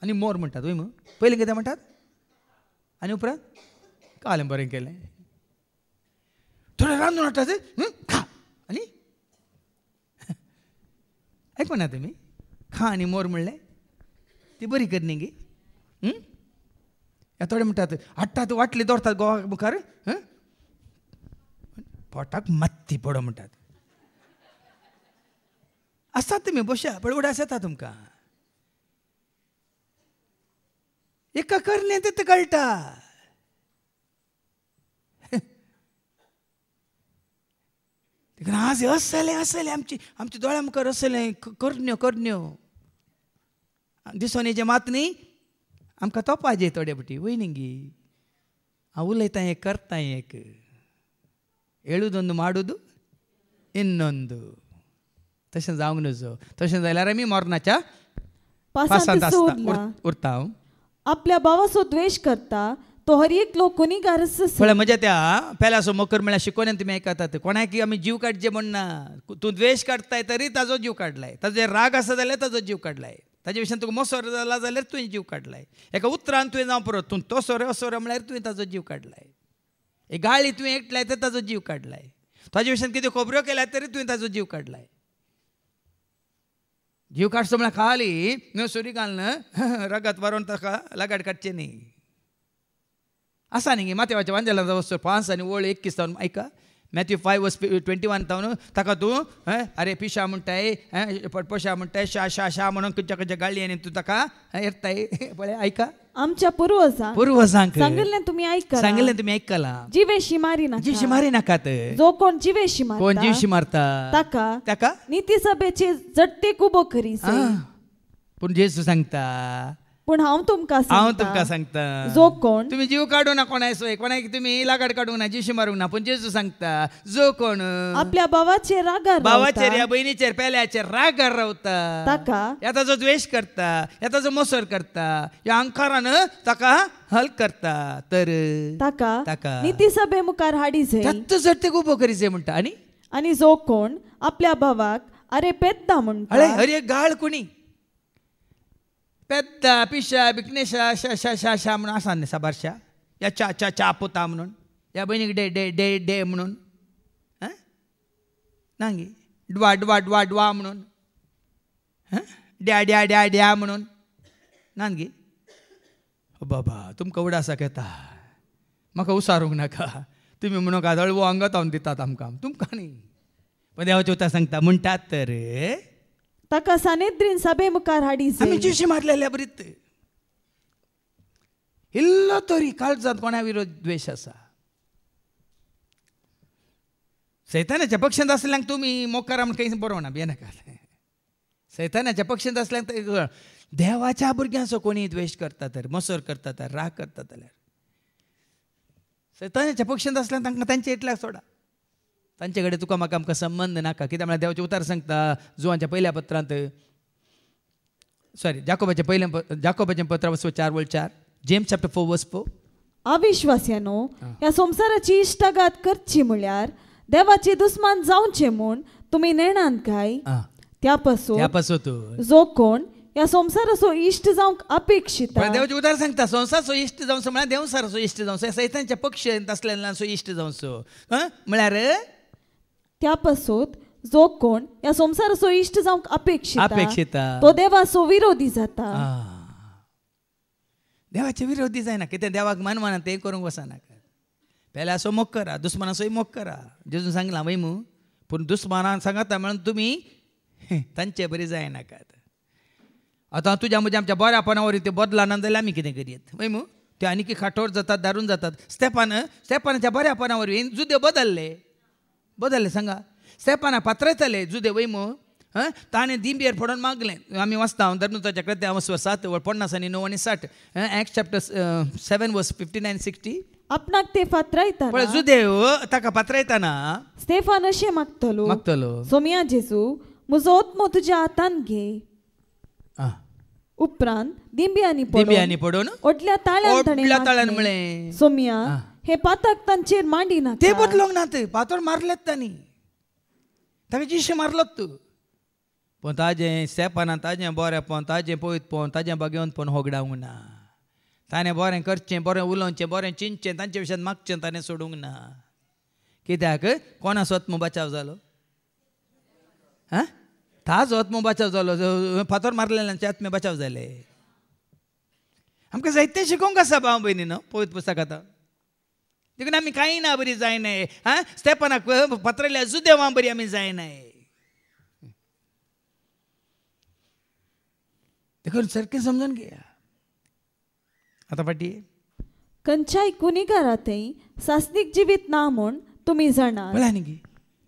आनी मोर म्हणटात वय पयलीं कितें म्हणटात आनी उपरांत कालें बरें केलें थोडे रांदून हाडटात खा आनी आयकूना तुमी खा आनी मोर म्हणलें ती बरी कर न्ही गे थोडे म्हणटात हाडटात वाटली दवरतात गोवा मुखार पोटाक मात्ती पडो म्हणटात आसतात तुमी बशा पण उडास येता तुमकां एका करणे ते कळटा आज असलें आमच्या दोळ्या मुखार असलें करण्यो दिसोन हेजे मात न्ही आमकां तोपाजे थोडे बटी वय न्ही गी हांव उलयतां एक करतां एक ಹೇಳುವುದೊಂದು ಮಾಡುವುದು ಇನ್ನೊಂದು तशें जावंक नजो तशें जाल्यार आमी मरणाच्या पासांत उरता आपल्या भावाचो द्वेष करता तो हर एक लोक गुन्हेगार पळय म्हज्या त्या पेलाचो मकर म्हळ्यार शिकोवन तुमी आयकतात कोणाक आमी जीव काडचे म्हणना तूं द्वेष काडताय तरी ताजो जीव काडलाय ताजे राग आसा जाल्यार ताजो जीव काडलाय ताजे विशयान तुका मोसोर जाला जाल्यार तुवें जीव काडलाय एका उतरान तुवें जावं परत तूं तो सोरे असोरे म्हळ्यार तुवें ताजो जीव काडलाय एक गाळी तुवें एकटलाय तर ताजो जीव काडलाय ताजे विशयान कितें खबऱ्यो केल्यात तरी तुवें ताजो जीव काडलाय जीव काडचो म्हळ्यार खाली न सुरी घालन रगत व्हरोन ताका लगाड काडचें न्ही आसा न्ही माथेवाच्या वांजेला वचो 5 आनी ओळ 21 जावन आयका मॅथ्यू 5:21 जावन ताका तूं अरे पिशा म्हणटाय पटपशा म्हणटाय शा शा शा म्हणून खंयच्या खंयच्या गाळयेनी तूं ताका येताय पळय आयका आमच्या पूर्वजांक पूर्वजांक सांगिल्लें तुम्ही ऐकला सांगिल्लें तुमी आयकला जिवेशी मारी नाका जीवशी मारी नाकात जो कोण जिवेशी कोण मारता जीवशी मारता ताका ताका नीती सभेचे जट्टेक उबो करी पूण जेजू सांगता पूण हांव तुमकां हांव तुमकां सांगता सांगता जो कोण तुम्ही जीव काडू ना कोणाय कोणाक तुम्ही लागाड काडूंक ना जीवशी मारूंक ना पूण जेजू सांगता जो कोण आपल्या भावाचेर रागार भावाचेर रावता, या बहिणीचेर पेल्याचेर रागार रावता ताका याचा जो द्वेष करता याचा जो मोसर करता या अहंकारान ताका हल करता तर ताका ताका नीती सभे मुखार हाडी जाय त्यात जट्टेक उबो करीचे म्हणटा आनी जो कोण आपल्या भावाक अरे पेद्दा अळे म्हणटा अरे गाळ कुणी पेद्दा पिशा बिकनेशा शा शा शा शा म्हणून आसा न्ही साबारशा या चा चा चा पोता म्हणून या बहिणीक डे डे डे डे म्हणून नांगी डवा डवा डवा डवा म्हणून ड्या ड्या ड्या ड्या म्हणून नांगी बाबा तुमकां उडासाक येता म्हाका उसारूंक नाका तुमी म्हणून कादळवो अंगात हांवन दितात आमकां तुमकां न्ही पण देवाचें उतर सांगता म्हणटात तर ताका सानेद्रीन सभे मुखार हाडी आमी जाय जीवशी मारलेल्या बरीत इल्लो तरी काळजांत कोणा विरोध द्वेष आसा सैतानाच्या पक्षांत आसल्यांक तुमी मोकारा म्हण खंय बरोवना भियेनाका सैतानाच्या पक्षांत आसल्यांक देवाच्या भुरग्यांचो कोणी द्वेष करता तर मोसर करता तर राग करता जाल्यार सैतानाच्या पक्षांत आसल्यांक तांकां तांचे इतल्याक सोडा तांचे कडेन तुका म्हाका आमकां संबंध नाका कित्याक म्हळ्यार देवाचें उतार सांगता जुवांच्या पयल्या पत्रांत सॉरी जाकोबाचें पत्र 4:4 जेम्स चॅप्टर 4:4 अविश्वास्यानो ह्या संसाराची इश्टागात करची म्हळ्यार देवाचे दुस्मान जावचे म्हूण तुमी नेणान काय त्या पासून जो कोण ह्या संसाराचो इश्ट जावंक अपेक्षिता देवाचें उतार सांगता संसाराचो इश्ट जावचो म्हळ्यार देवसाराचो इश्ट जावचो सैतानाच्या पक्षांत आसलेल्यांचो इश्ट जावचो म्हळ्यार त्या पासून जो कोण या संसाराचो इश्ट जावंक अपेक्षिता तो देवाचो विरोधी जाता देवाचे विरोधी जायना कित्याक देवाक मानवाना तें करूंक वचनाका पेल्याचो मोग करा दुस्मानाचोय मोग करा जेजून सांगलां वय मू पूण दुस्मानान सांगता म्हणून तुमी तांचे बरी जायनाकात आतां तुज्या म्हज्या आमच्या बऱ्यापणावर ते बदलाना जाल्यार आमी कितें करीत वय मू ते आनीक खाटोर जातात दारून जातात स्तेपानाच्या बऱ्यापणावर जुदे बदलले सांगा स्तेपाना पात्रयताले जुदे वय मू ताणें दिंबेर पडोन मागलें आमी वाचता धर्नुताच्या कृत्या 7:50 आणि 9 आणि 60 एक्ट चॅप्टर 7:59-60 आपणाक ते पात्रयता पळय जुदे ताका पात्रयताना स्तेफान अशें मागतलो सोमिया जेजू म्हजो आत्मो तुज्या हातान घे उपरांत दिंब्यांनी पडोन ओटल्या ताळ्यान म्हळें सोमिया हे पातक तांचेर मांडी ना ते बदलोंक ना ते पातळ मारलेत तांणी ताका जिशे मारलोत तूं पण ताजें स्तेपानान ताजें बरेंपण ताजें पवित्रपण ताजें भगवंतपण होगडावंक ना ताणें बरें करचें बरें उलोवचें बरें चिंतचें तांचे विशयान मागचें ताणें सोडूंक ना कित्याक कोणाचो आत्मो बचाव जालो ताजो आत्मो बचाव जालो फातर मारलेल्यांचे आत्मे बचाव जाले आमकां जायतें शिकोवंक आसा भाव भयणी न्हू पवित्र पुस्तकांत देखून आमी कांय ना बरी जायनाय स्तेपानाक पात्रयल्या जुदेवां बरी आमी जायनाय देखून सारकें समजून घेया आतां फाटी खंयच्याय गुन्हेगारांतय सासनीक जिवीत ना म्हूण तुमी जाणात पळय न्ही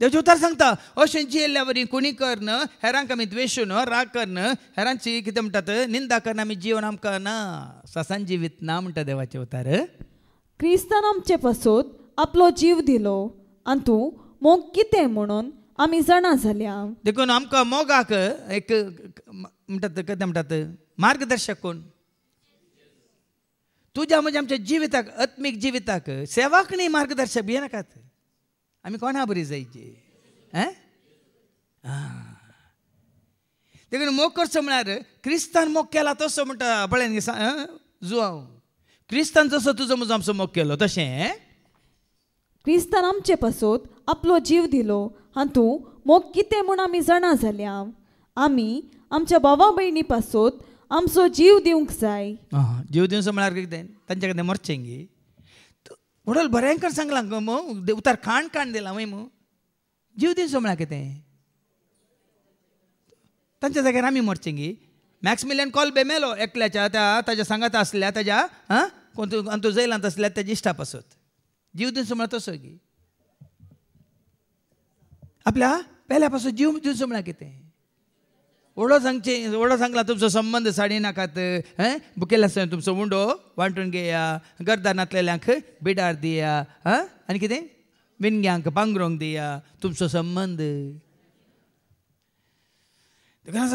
देवाचें उतार सांगता अशें जियेल्ल्या बरी कोणी करन हेरांक आमी द्वेशून राग करन हेरांची कितें म्हणटात निंदा करन आमी जीवन आमकां ना सासान जिवीत ना म्हणटा देवाचें उतार क्रिस्तान आमचे पासून आपलो जीव दिलो आनी तूं मोग कितें म्हणून आमी जाणा जाल्या देखून आमकां मोगाक एक म्हणटात कितें म्हणटात मार्गदर्शक कोण तुज्या म्हणजे आमच्या जिविताक आत्मीक जिविताक सेवाक न्ही मार्गदर्शक भियेनाकात आमी कोणा बरी जायची देखून मोग करचो म्हळ्यार क्रिस्तान मोग केला तसो म्हणटा पळय जुवांव क्रिस्तान जसो तुजो म्हजो आमचो मोग केलो तशें क्रिस्तान आमचे पासून आपलो जीव दिलो आनी तूं मोग कितें म्हूण आमी जाणा जाल्या आमी आमच्या भावा भयणी पासून आमचो जीव दिवंक जाय जीव दिवचो म्हळ्यार कितें तांचे कडेन मरचें गे वडल बरेंकर सांगलां मो उतार काण दिला वय मो जीव दिवचो म्हळ्यार कितें तांच्या जाग्यार आमी मरचें गे मॅक्सिमिलियन कॉल्बे मेलो एकल्याच्या ताच्या सांगात असल्या ताच्या कोण तू जैलांत असल्या ताची इश्टा पासत जीव दिवस म्हणा तसो की आपल्या पहिल्यापासून जीव दिवस म्हणा कितें ओढो सांगला तुमचो संबंध साडी नाकात बुकेला तुमचो उंडो वांटून घेया गर्दानातलेल्यांक बिडार दिया आनी कितें विणग्यांक पांगरोंक दिया तुमचो संबंध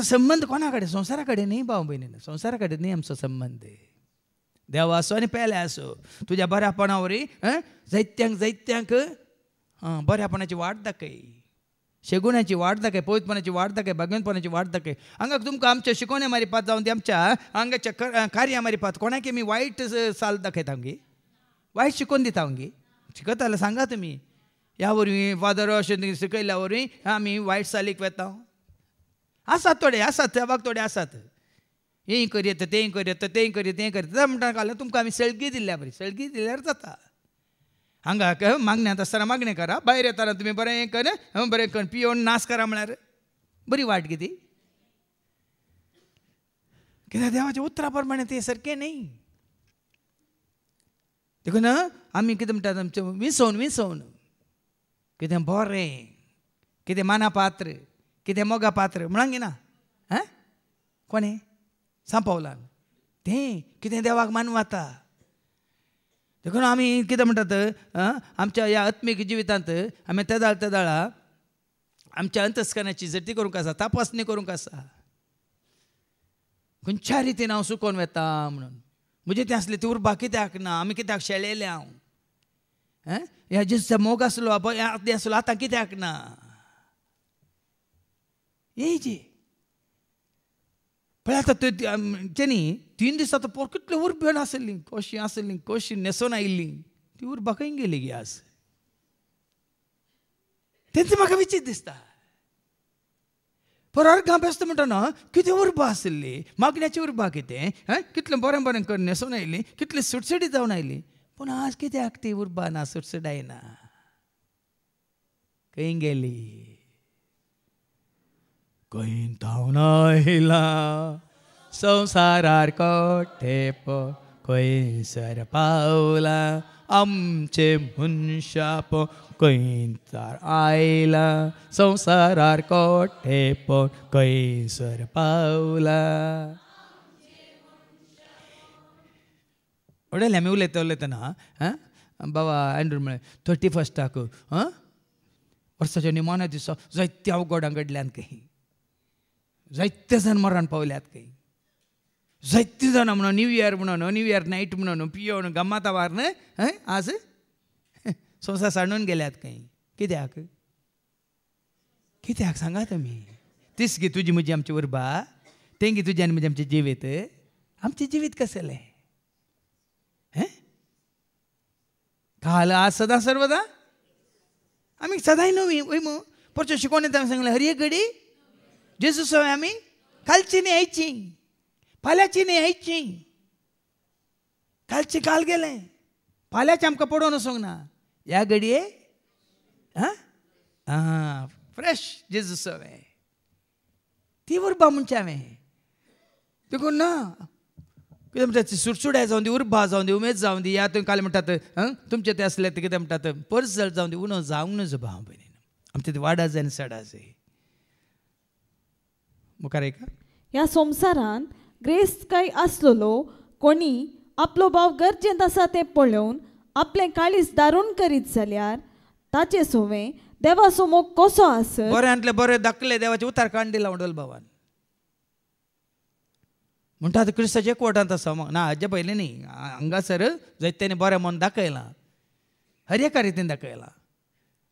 संबंध कोणा कडेन संवसारा कडेन न्ही भाव भयणीन संवसारा कडेन न्ही आमचो संबंध देवा आसूं आनी पेले आसूं तुज्या बऱ्यापणा वरी जायत्यांक बऱ्यापणाची वाट दाखय शेगुणाची वाट दाखय पवित्रपणाची वाट दाखय भगवंतपणाची वाट दाखय हांगा तुमकां आमच्या शिकोवण्या मारिपात जावन ती आमच्या हांगाच्या कार्या मारिपात कोणाक आमी वायट साल दाखयता हांगी वायट शिकोवन दिता हांगी शिकता जाल्यार सांगा तुमी ह्या वरवीं फादर अशें शिकयल्या वरवीं आमी वायट सालीक वेता आसात थोडे आसात सहभाग थोडे आसात हें करीत तें करीत तें करीत तें करीत म्हणटा काल तुमकां आमी सळगी दिल्या बरी सळगी दिल्यार जाता हांगा मागण्यांत आसतना मागणें करा भायर येताना तुमी बरें कर बरें कर पियोन नाश करा म्हळ्यार बरी वाट कितें कित्याक देवाच्या उतरा प्रमाणे तें सारकें न्ही देखून आमी कितें म्हणटात आमचें विसवून कितें बरें कितें मानापात्र कितें मोगा पात्र म्हणांक ना कोणें सांपवलां तें कितें देवाक मानवता देखून आमी कितें म्हणटात आमच्या ह्या आत्मीक जिवितांत आमी तेदाळा आमच्या अंतस्करणाची झटी करूंक आसा तपासणी करूंक आसा खंयच्या रितीन हांव सुकोवन वेता म्हणून म्हजें तें आसलें तें उरपा कित्याक ना आमी कित्याक शेळयलें हांव ह्या जेजूचा मोग आसलो आदी आसलो आतां कित्याक ना येयची पळय आतां तेणी 3 दीस आतां पोर कितलें उरपेन आसली कशी न्हेसोन आयिल्ली ती उरपा खंय गेली गे आज तेंच म्हाका विचित्र दिसता पर अर्गां बेस्त म्हणटना कितें उरपा आसली मागण्याची उरपा कितें कितलें बरें बरें करून न्हेसोन आयली कितली सुटसुटीत जावन आयली पूण आज कित्याक ती उरपा ना सुटसुटायना खंय गेली खंय थावन आयला संवसारार कोठेप खंयसर पावला आमचे मनशाप खंयसर आयला संवसारार कोठेप खंयसर पावला उडयलें आमी उलयतना बाबा एंड्रू म्हळें 31 वर्साच्या निमाण्या दिसा जायत्या अवघडां घडल्यात खंय जायते जाण मरण पावल्यात खंय जायतीं जाणां म्हणून न्यू इयर नायट म्हणून पियोन गम्माता वार न्हय आज संवसार सांडून गेल्यात खंय कित्याक सांगा तुमी तीच गी तुजी म्हजी आमची उर्बा तें गी तुजी आनी म्हजें आमचें जिवीत आमचें जिवीत कसलें काल आज सदां सर्वदा आमी सदांय नवी वय मू परचो शिकोवन येता सांगलें हर एक घडी जेजू सवय आमी कालची न्ही आयची फाल्यांची न्ही आयची कालची काल गेलें फाल्यांचें आमकां पडोवन वचोंक ना ह्या घडये फ्रेश जेजू सवय ती उरबा म्हणचे हांवें देखून ना कितें म्हणटात सुटसुड्या जावन दी उर्बा जावन दी उमेद जावन दी या तुमी काल म्हणटात तुमचें तें आसलें तें कितें म्हणटात पर्सल जावन दी उणो जावंक नजो भाव भयणीन आमचें तें वाडा जाय आनी सडा जाय मुखार ऐका ह्या संवसारांत ग्रेस काय आसलेलो कोणी आपलो भाव गरजेंत आसा तें पळोवन आपलें काळीज दारून करीत जाल्यार ताचे सोवे देवाचो मोग कसो आसत बऱ्यांतले बरें दाखले देवाचे उतार काण दिला वडल भावान म्हणटा क्रिस्ताचे एकवटांत आसा ना हाजे पयलीं न्ही हांगासर जायत्यांनी बरें मन दाखयलां हर एका रितीन दाखयलां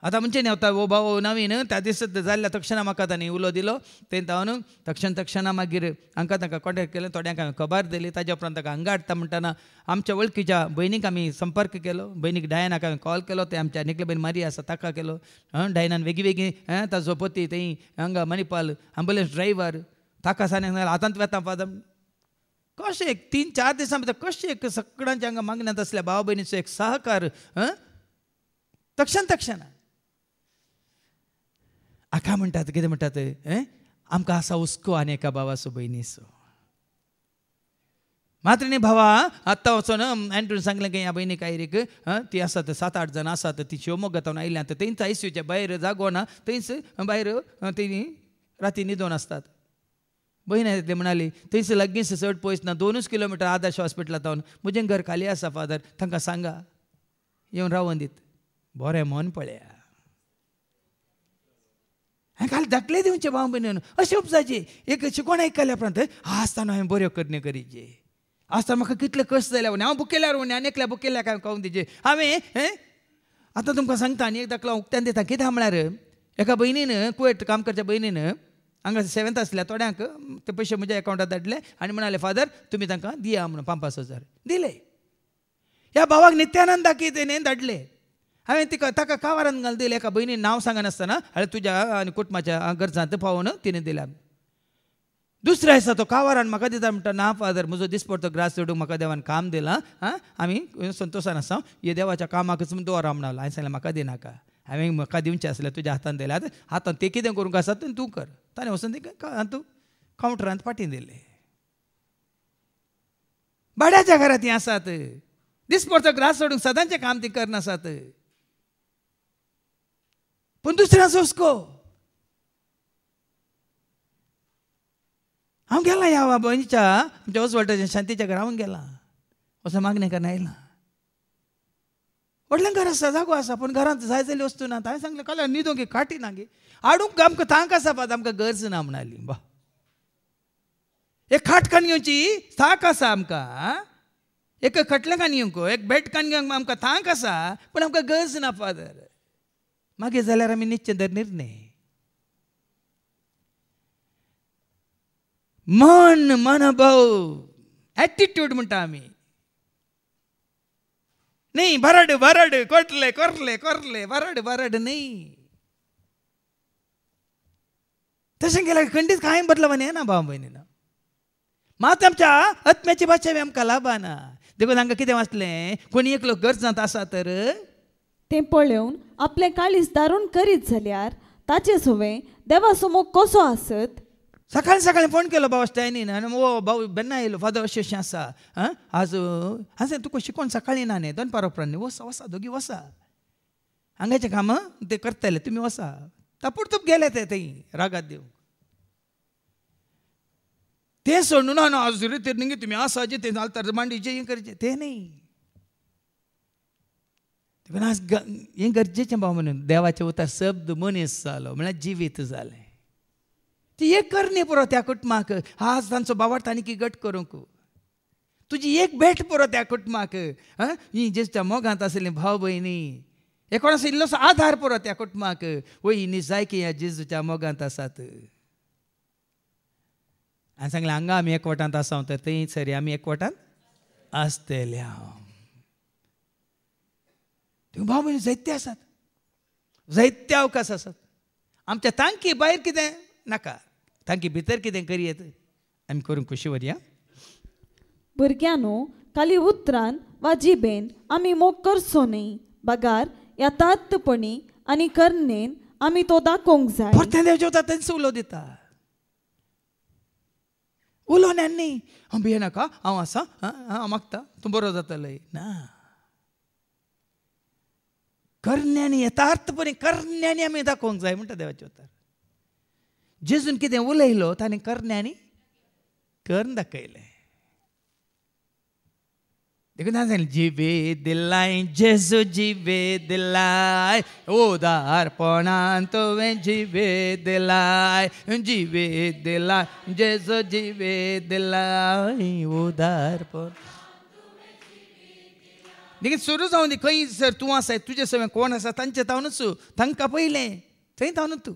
आतां म्हणजे न्ही आतां वो भाव नवीन त्या दिसा जाल्ल्या तक्षणा म्हाका तांणी उलो दिलो तें तावन तक्षणा मागीर हांकां तांकां कॉन्टेक्ट केलें थोड्यांक हांवें खबर दिली ताज्या उपरांत ताका हांगा हाडटा म्हणटना आमच्या वळखीच्या भयणीक आमी संपर्क केलो भयणीक डायनाक हांवें कॉल केलो ते आमच्या निकले भयण मारी आसा ताका केलो डायनान वेगळी ताजो पती थंय हांगा मणिपाल ॲम्ब्युलन्स ड्रायव्हर ताका सांगलें आतांत वेता फादर कशें 3-4 दिसां भितर कशें एक सगळ्यांच्या हांगा मागण्यांत असल्या भाव भयणीचो एक सहकार तक्षण आका म्हणटात कितें म्हणटात आमकां आसा हुस्को आनी एका भावाचो भयणीचो मात्र न्ही भावा आत्तां वचोन एंड्रून सांगलें की ह्या बहिणी कायरीक ती आसात 7-8 जाणां आसात ती शिवमोग्गांतून आयल्यात थंयच आयसीयूच्या भायर जागो ना थंयच भायर ती राती न्हिदोन आसतात. बहीण येतली म्हणाली थंयच लागींच चड पयस ना 2 किलोमिटर आदर्श हॉस्पिटलांत म्हजें घर खाली आसा फादर तांकां सांगा येवन रावून दीत. बरें मन पळया खाली धाकले दिवचे भाव भयणीन अशें उपजाचे एक शिकोण आयकल्या उपरांत आसतना हांवें बऱ्यो करण्यो करीचे आसतना म्हाका कितले कश्ट जाल्या हांव बुकेल्यार उरणे आनी एकल्या बुकेल्या काय खावून दिचे हांवें आतां तुमकां सांगता आनी एक दाखलो उक्त्यान दिता कितें म्हळ्यार एका भयणीन कुवेट काम करच्या भयणीन हांगा 7th आसल्या थोड्यांक ते पयशे म्हज्या अकावंटांत धाडले आनी म्हणाले फादर तुमी तांकां दिया म्हणून 5,000 दिले. ह्या भावाक नित्यानंद दाखयतेन धाडले. हांवें ताका कावारान घाल दिले एका भयणीन नांव सांगनासतना हांवें तुज्या आनी कुटुंबाच्या गरजांत पावोवन तिणें दिल्या. दुसऱ्या दिसा तो कावारान म्हाका दिता म्हणटा ना फादर म्हजो दिसपडतो ग्रास सोडूंक म्हाका देवान काम दिलां आमी संतोशान आसा हे देवाच्या कामाकच दवरा म्हणलो. हांवें सांगलें म्हाका दिनाका हांवें म्हाका दिवचें आसलें तुज्या हातान दिल्यात हातान तें कितें करूंक आसा तें तूं कर. ताणें वचून तूं कावंटरांत फाटीं दिले. भाड्याच्या घरांत तीं आसात दिसपडतो ग्रास सोडूंक सदांचें काम तीं करनासात पूण दुसऱ्यांचो हुस्को. हांव गेलां ह्या भयणीच्या आमच्या वसवटाच्या शांतीच्या घरा हांव गेलां वचून मागणें करन आयलां. व्हडलें घर आसा जागो आसा पूण घरांत जाय जाल्ली वस्तू ना. हांवें सांगलें कल्या न्हिदो गे काटी ना गे हाडूंक आमकां थांक आसा पात आमकां गरज ना म्हणाली. बा एक खाट कान घेवची थांक आसा आमकां एक खटलें कान घेवंक एक बेड कान घेवंक आमकां थांक आसा पूण आमकां गरज ना फादर. मागीर जाल्यार आमी निश्चय निर्णय मन मनभाव एटिट्यूड म्हणटा आमी न्ही भरड भरड कोटले करले करले भरड भरड न्ही. तशें केल्यार खंडीत कांय बदलावनी येना भाव भयणीन. मात आमच्या आत्म्याची भाशा आमकां लाभना. देखून हांगा कितें वाचलें कोणी एकलो गरजांत आसा तर तें पळोवन आपलें काळीज दारून करीत जाल्यार ताचे सवय देवा समोर कसो आसत. सकाळी सकाळी फोन केलो भाव स्टॅनीन आनी वो भाऊ बेन्ना येयलो फादर अशें अशें आसा आज हांवें तुका शिकोवन सकाळी ना न्ही 2 उपरांत वसा वसा दोगी वसा हांगाचें काम ते करतले तुमी वसा. तापुडतूप गेले ते थंय रागात देव ते सोडून ना आज न्ही तुमी आसाचे ते आलतार मांडीचे हें करचें तें न्ही. देखून आज हें गरजेचें भाव म्हणून देवाचें उतर शब्द मनीस जालो म्हळ्यार जिवीत जालें. ती एक करणी पुरो त्या कुटुंबाक आज तांचो बाबार्थ आनी गट करूंक तुजी एक भेट पुरो त्या कुटुंबाक ही जेच्या मोगांत आसली भाव भयणी एक कोणाचो इल्लोसो आधार पुरो त्या कुटुंबाक वय न्ही जाय की ह्या जेजूच्या मोगांत आसात. हांवें सांगलें हांगा आमी एकवटांत आसा तर थंय सरी आमी एकवटांत आसतले. भाव भयणी जायते आसात जायते अवकाश आसात. आमच्या तांकी भायर कितें नाका तांकी भितर कितें करियेत आमी करूंक खुशी वरया. भुरग्यांनो खाली उतरान वा जिबेन आमी मोग करचो न्ही बगार ह्या तातपणी आनी करनेन आमी तो दाखोवंक जाय. परतें देव जेवता तेंच उलो दिता उलोवण्यान न्ही हांव भियेनाका हांव आसा हांव मागता तूं बरो जातलो ना. करण्यांनी यथार्थपणी करण्यांनी आमी दाखोवंक जाय म्हणटा देवाचे उतर. जेजून कितें उलयलो ताणें करण्यांनी करून दाखयलें. देखून हांवें सांगलें जिवे दिलाय जेजू जिवे दिलाय उदारपणान तुवें जिवे दिलाय जेजू जिवे दिलाय उदारपण. देखीन सुरू जावन दी खंय सर तूं आसाय तुजे सवय कोण आसा तांचे तावनूच तांकां पयलें थंय तावनूच तूं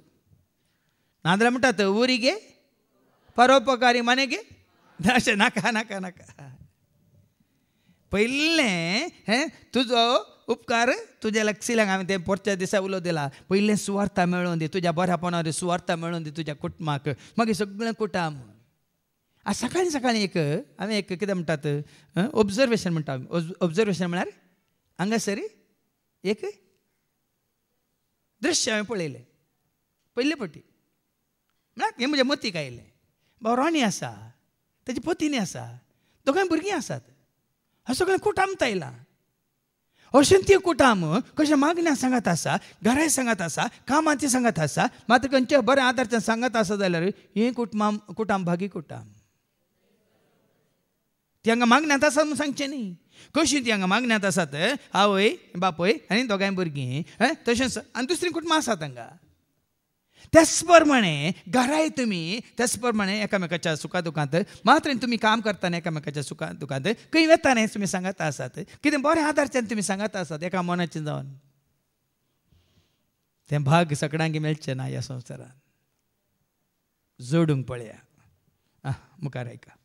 नाजाल्यार म्हणटात ऊरिगे परोपकारी मनेगे अशें नाका नाका नाका. पयलें तुजो उपकार तुज्या लक्षिल्यांक हांवें तें परच्या दिसा उलो दिला पयलें सुवार्ता मेळोवन दी तुज्या बऱ्यापणान सुवार्ता मेळोवन दी तुज्या कुटुंबाक मागीर सगळें कुटुंब. आज सकाळी सकाळी एक हांवें एक कितें म्हणटात ऑब्जर्वेशन म्हणटा ऑब्जर्वेशन म्हळ्यार हांगासरी एक दृश्य हांवें पळयलें पयले फावटी म्हळ्यार हें म्हज्या मतीक आयलें. भाव राणी आसा ताची पत्नी आसा दोगांय भुरगीं आसात. हें सगळें कुटामता येयला. अशें ती कुटाम कशें मागण्या सांगात आसा, घराय सांगात आसा, कामाची सांगात आसा, मात्र खंयच्या बऱ्या आदारच्यान सांगात आसा जाल्यार हें कुटाम भागी कुटाम. ती हांगा मागण्यांत आसात म्हूण सांगचें न्ही. कशीं ती हांगा मागण्यांत आसात, आवय बापय आनी दोगांय भुरगीं तशेंच आनी दुसरीं कुटुंबां आसात हांगा. त्याच प्रमाणे घराय तुमी त्याच प्रमाणे एकामेकाच्या सुखा दुखांत मात्र तुमी काम करतना एकामेकाच्या सुखा दुखांत खंय वेताना तुमी सांगात आसात. कितें बरें आदारच्यान तुमी सांगात आसात एका मनाचें जावन. तें भाग सगळ्यांक मेळचें ना ह्या संवसारान. जोडूंक पळया. मुखार आयका.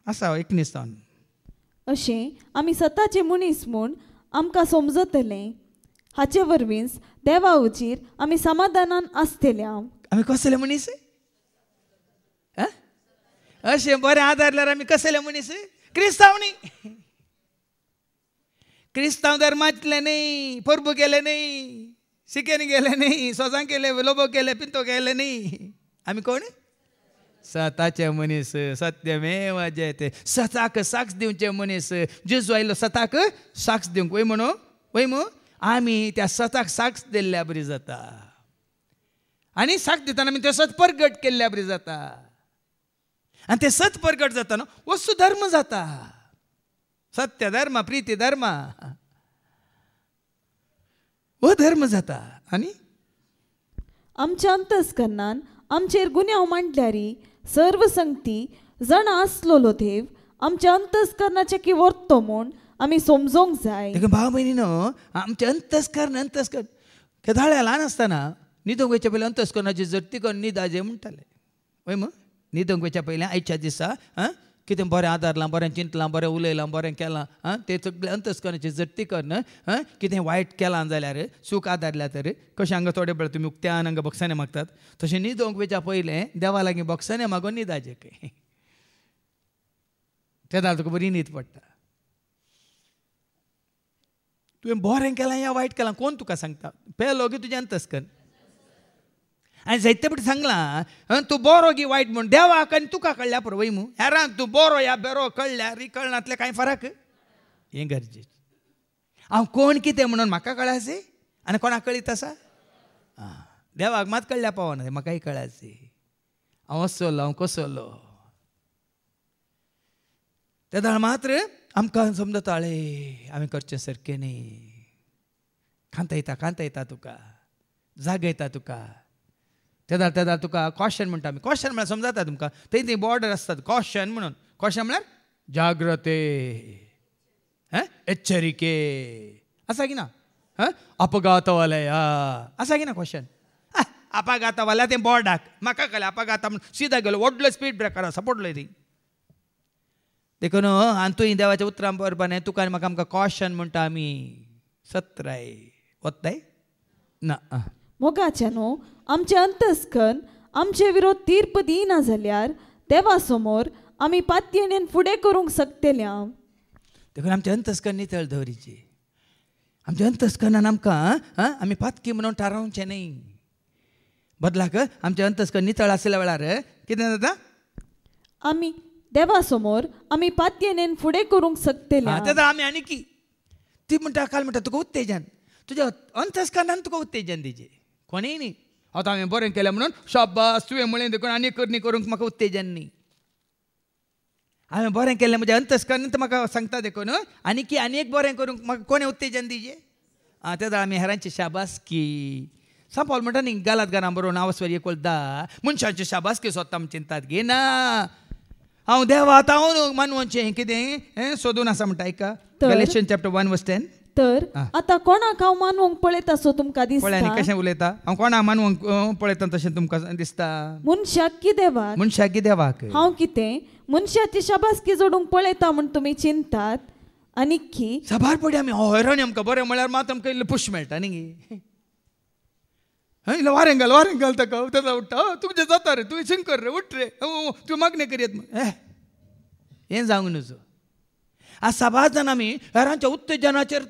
आसा एकनिसान अशें आमी स्वताचे मनीस म्हूण आमकां समजतलें. हाचे वरवींच देवा उजीर आमी समाधानान आसतले. आमी कसले मनीस? अशें बरें आदारल्यार आमी कसले मनीस? क्रिस्तांव न्ही. क्रिस्तांव धर्मांतले न्ही, परबू केले न्ही, शिकेन गेले न्ही, सोजांक केले, लोबो केले, पिंतो केले न्ही. आमी कोण? सताचे मनीस. सत्यमेव जयते. सताक साक्ष दिवचे मनीस. जेजू आयलो सताक साक्ष दिवंक. वय म्हणू वय मू आमी त्या सताक साक्ष दिल्ल्या बरी जाता. आनी साक्ष दितना आमी ते सत परगट केल्ल्या बरी जाता. आनी ते सत परगट जाता न्हू वस्तू धर्म जाता. सत्य धर्म, प्रीती धर्म हो धर्म जाता. आनी आमच्या अंतस्करणान आमचेर गुन्यांव मांडल्यारी सर्व संगती जण आसलोलो देव आमच्या अंतस्करणाचे की वर्तो म्हूण आमी समजोंक जाय. भाव भयणीनो आमचे अंतस्करण केदाळ्या ल्हान आसतना न्हिदोंक वयच्या पयलीं अंतस्करणाची जट्टी करून न्हिदाजे म्हणटाले. वय मग न्हिदोंक वयच्या पयलीं आयच्या दिसा कितें बरें आदारलां, बरें चिंतलां, बरें उलयलां, बरें केलां तें सगळें अंतस्करणाची जट्टी करून कितें वायट केलां जाल्यार सूख आदारल्या तर कशें हांगा थोडे वेळ तुमी उक्त्यान हांगा बक्षांनी मागतात तशें न्हिदोंक वयच्या पयलें देवा लागीं बक्षांनी मागून न्हिदाचें खंय. तेन्ना तुका बरी न्हीद पडटा. तुवें बरें केलां या वायट केलां कोण तुका सांगता? पयलो की तुजें अंतस्करण. आनी जायते फावटी सांगलां तूं बरो की वायट म्हूण देवाक आनी तुका कळ्ळ्या पुरो. वय मू हेरांक तूं बरो या बेरो कळ्ळ्यार कळनातले कांय फरक हें गरजेचें. हांव कोण कितें म्हणून म्हाका कळासी आनी कोणाक कळीत आसा? देवाक मात कळ्ळ्या पावना म्हाकाय कळासी. हांव असोलो हांव कसोलो तेदाळ मात्र आमकां समजताळे आमी करचें सारकें न्ही. कांता येता तुका, जाग येता तुका. तेदाळ तुका कॉशन म्हणटा आमी. कॉशन म्हळ्यार समजता तुमकां थंय बॉर्डर आसतात कॉशन म्हणून. कॉशन म्हळ्यार जाग्रते, एच्चरिके आसा की ना? अपघातवाले आसा की ना क्वेश्चन? अपघातवाल्या तें बोर्डाक म्हाका कळ्ळें अपघाता म्हणून सीदा गेलो व्हडलो स्पीड ब्रेकर आसा पडलो थंय. देखून आनी तुवें देवाच्या उतरां बरोबर तुका आनी म्हाका आमकां कॉशन म्हणटा आमी. सत्राय वताय ना मोगाच्या न्हू आमचे अंतस्करण आमचे विरोध तीर्प दिना जाल्यार देवा समोर आमी पातयेन फुडें करूंक शकतले. देखून आमचें अंतस्करण नितळ दवरीचें. आमच्या अंतस्करणान आमकां आमी पातकी म्हणून थारावचें न्ही. बदलाक आमचें अंतस्करण नितळ आसल्या वेळार कितें जाता? आमी देवा समोर आमी पातयेन फुडें करूंक शकतले. तेन्ना आमी आनी की ती म्हणटा काल म्हणटा तुका उत्तेजन तुज्या अंतस्करणान तुका उत्तेजन दिजें. कोणीय न्ही आतां हांवें बरें केलें म्हणून शाबास तुवें म्हळें देखून आनी करनी करूंक म्हाका उत्तेजन न्ही. हांवें बरें केलें म्हज्या अंतस्करणान म्हाका सांगता देखून आनी एक बरें करूंक म्हाका कोणें उत्तेजन दिजें. तेन्ना आमी हेरांची शाबासकी सांपल म्हणटा न्ही गालात घरां बरोवन आवस्वर 1:10 मनशांची शाबासकी सोदता म्हण चिंतात घे ना. हांव देवा आतां हांव मानवचें कितें सोदून आसा म्हणटा आयका. गॅलेशियन्स चॅप्टर 1:10 तर आतां कोणाक हांव मानवंक पळयत असो तुमकां दिसता? पळय न्ही कशें उलयता. हांव कोणाक मानवंक पळयता तशें तुमकां दिसता? मनशाक की देवाक? मनशाक की देवाक. हांव कितें मनशाची शाबासकी जोडूंक पळयता म्हूण तुमी चिंतात? आनी की साबार पडी आमी हैराणी आमकां बरें म्हळ्यार मात आमकां इल्लें पुश मेळटा न्ही. इल्लें वारें घाल ताका तेन्ना उठटा तुजें जाता रे तुवें शिंकर रे उठ रे तुवें मागणी करीत हें जावंक नजो. आज साबार जाण आमी हेरांच्या उत्तेजनाचेर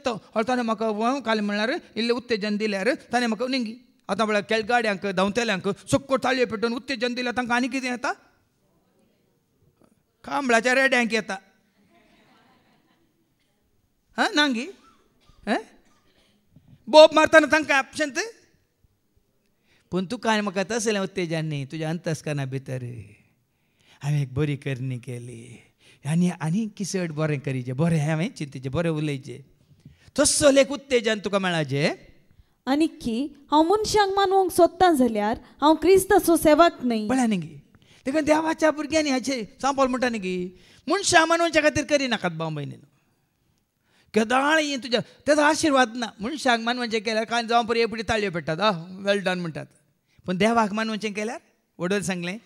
ताणें म्हाका काल म्हळ्यार इल्लें उत्तेजन दिल्यार ताणें म्हाका निंगी आतां म्हळ्यार गाड्यांक धांवतेल्यांक सक्को ताळयो पेटोवन उत्तेजन दिल्यार तांकां आनी कितें येता? कांबळाच्या रेड्यांक येता हां नांगी बोब मारतना तांकां आपशंत पूण तुका आनी म्हाका तसलें उत्तेजन न्ही तुज्या अंतस्करणा भितर हांवें एक बरी करणी केली आनी किसड बरें करीचें बरें हांवें चिंतीचें बरें उलयचें तसलें एक उत्तेजन तुका मेळाचें आनी की हांव मनशांक मानवंक सोदतां जाल्यार हांव क्रिस्ताचो सेवक न्ही पळय न्ही गे देखून देवाच्या भुरग्यांनी हाचें सांपल म्हणटा न्ही गे मनशां मानवाच्या खातीर करिनाकात भाव भयणीनो केदाळ ही तुज्या तेजो आशिर्वाद ना मनशांक मानवाचें केल्यार कांय जावं परी एपडी ताळयो पेट्टात वेल डन म्हणटात पूण देवाक मानवाचें केल्यार वडोर सांगलें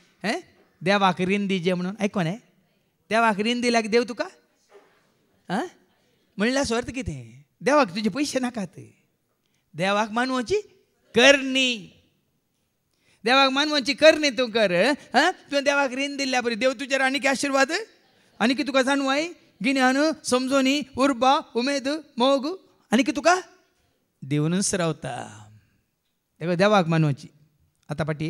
देवाक रीण दिजे म्हणून आयकोन देवाक रीण दिल्याक देव तुका म्हणल्यार अर्थ कितें देवाक तुजे पयशे नाकात देवाक मानवाची करणी देवाक मानवाची करणी तूं कर तुवें देवाक रीण दिल्ल्या बरी देव तुजेर आनीक आशिर्वाद आनी तुका जाणवाय गिन्यान समजोनी उर्बा उमेद मोग आनी तुका देवनूच रावता देखो देवाक मानवाची आतां पाटी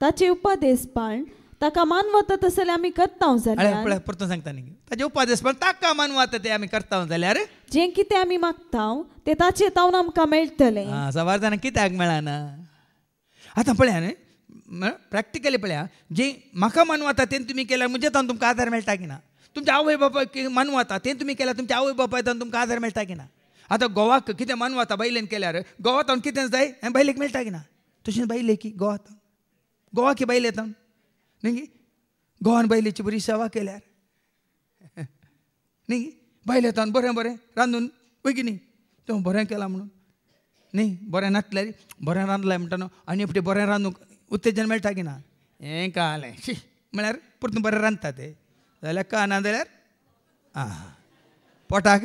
ताचे उपादेश पाळण ताका मानवता तसले आमी करता जाल्यार परतून सांगता न्ही ताचे उपादेश पाळण ताका मानवता ते आमी करता जाल्यार जें कितें आमी मागता तें ताचे तावन आमकां मेळटलें सवार जाणां कित्याक मेळना आतां पळया न्ही प्रॅक्टिकली पळया जें म्हाका मानवता तें तुमी केल्यार म्हणजे तावन तुमकां आदार मेळटा की ना तुमच्या आवय बापायक मानवता तें तुमी केल्यार तुमच्या आवय बापायतान तुमकां आदार मेळटा की ना आतां गोवाक कितें मानवता बायलेन केल्यार गोवातावन कितें जाय हें बायलेक मेळटा की ना तशें बायले की गोवातावन गोवा की बायले येता न्ही गोवान बायलेची बरी सेवा केल्यार न्ही बायले येता बरें बरें रांदून बेगिनी तें बरें केलां म्हणून न्ही बरें नाचल्यार बरें रांदलें म्हणटा न्हू आनी एपटी बरें रांदूंक उत्तेजन मेळटा की ना हें कळ्ळें शी म्हळ्यार परतून बरें रांदता ते जाल्यार का ना जाल्यार पोटाक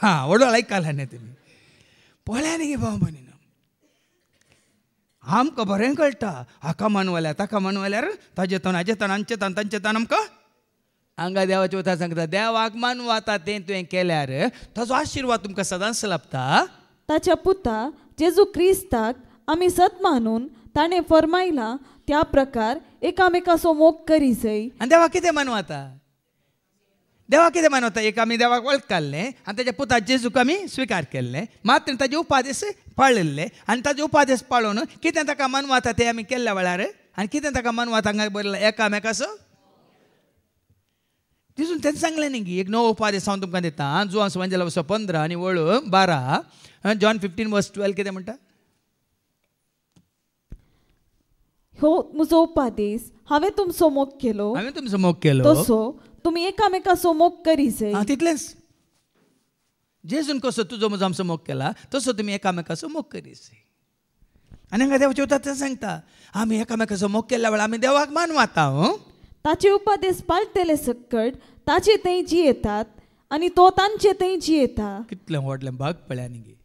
व्हडलो आयकलां न्ही तुमी पळया न्ही गे भाव भयणीनो आमकां बरें कळटा हाका मानवल्यार ताका मानवल्यार ताजे तन हाजे तन हांचे तन तांचे तन आमकां हांगा देवाची उतर सांगता देवाक मानवता तें तुवें केल्यार ताजो आशिर्वाद तुमकां सदांच लाभता ताच्या पुता जेजू क्रिस्ताक आमी सत मानून ताणें फरमायलां त्या प्रकार एकामेकाचो मोग करी जाय आनी देवाक कितें मानवता देवाक कितें मानवता एक आमी देवाक वळखताल्लें आनी ताच्या पुता जेजूक आमी स्विकार केल्लें मात्र ताजे उपादेश पाळिल्ले आनी ताजे उपादेश पाळून कितें ताका मानवता तें आमी केल्ल्या वेळार आनी कितें ताका मानवता हांगा बरयलां एकामेकाचो तितून तें सांगलें न्ही की एक नवो उपादेश हांव तुमकां दिता जो सुवांजला 15 आनी वळू 12 जॉन 15:12 कितें म्हणटा हो म्हजो उपादेश हांवें तुमचो मोग केलो तसो तुमी एकामेकाचो मोग करी जाय तितलेंच जेजून कसो तुजो म्हजो आमचो मोग केला तसो तुमी एकामेकाचो मोग करी जाय आनी हांगा देवाचे उतर तें सांगता आमी एकामेकाचो मोग केल्ल्या वेळार आमी देवाक मानवता ताचे उपादेश पाळटले सकट ताचे थंय जियेतात आनी तो तांचे थंय जियेता कितलें व्हडलें भाग पळया न्ही गे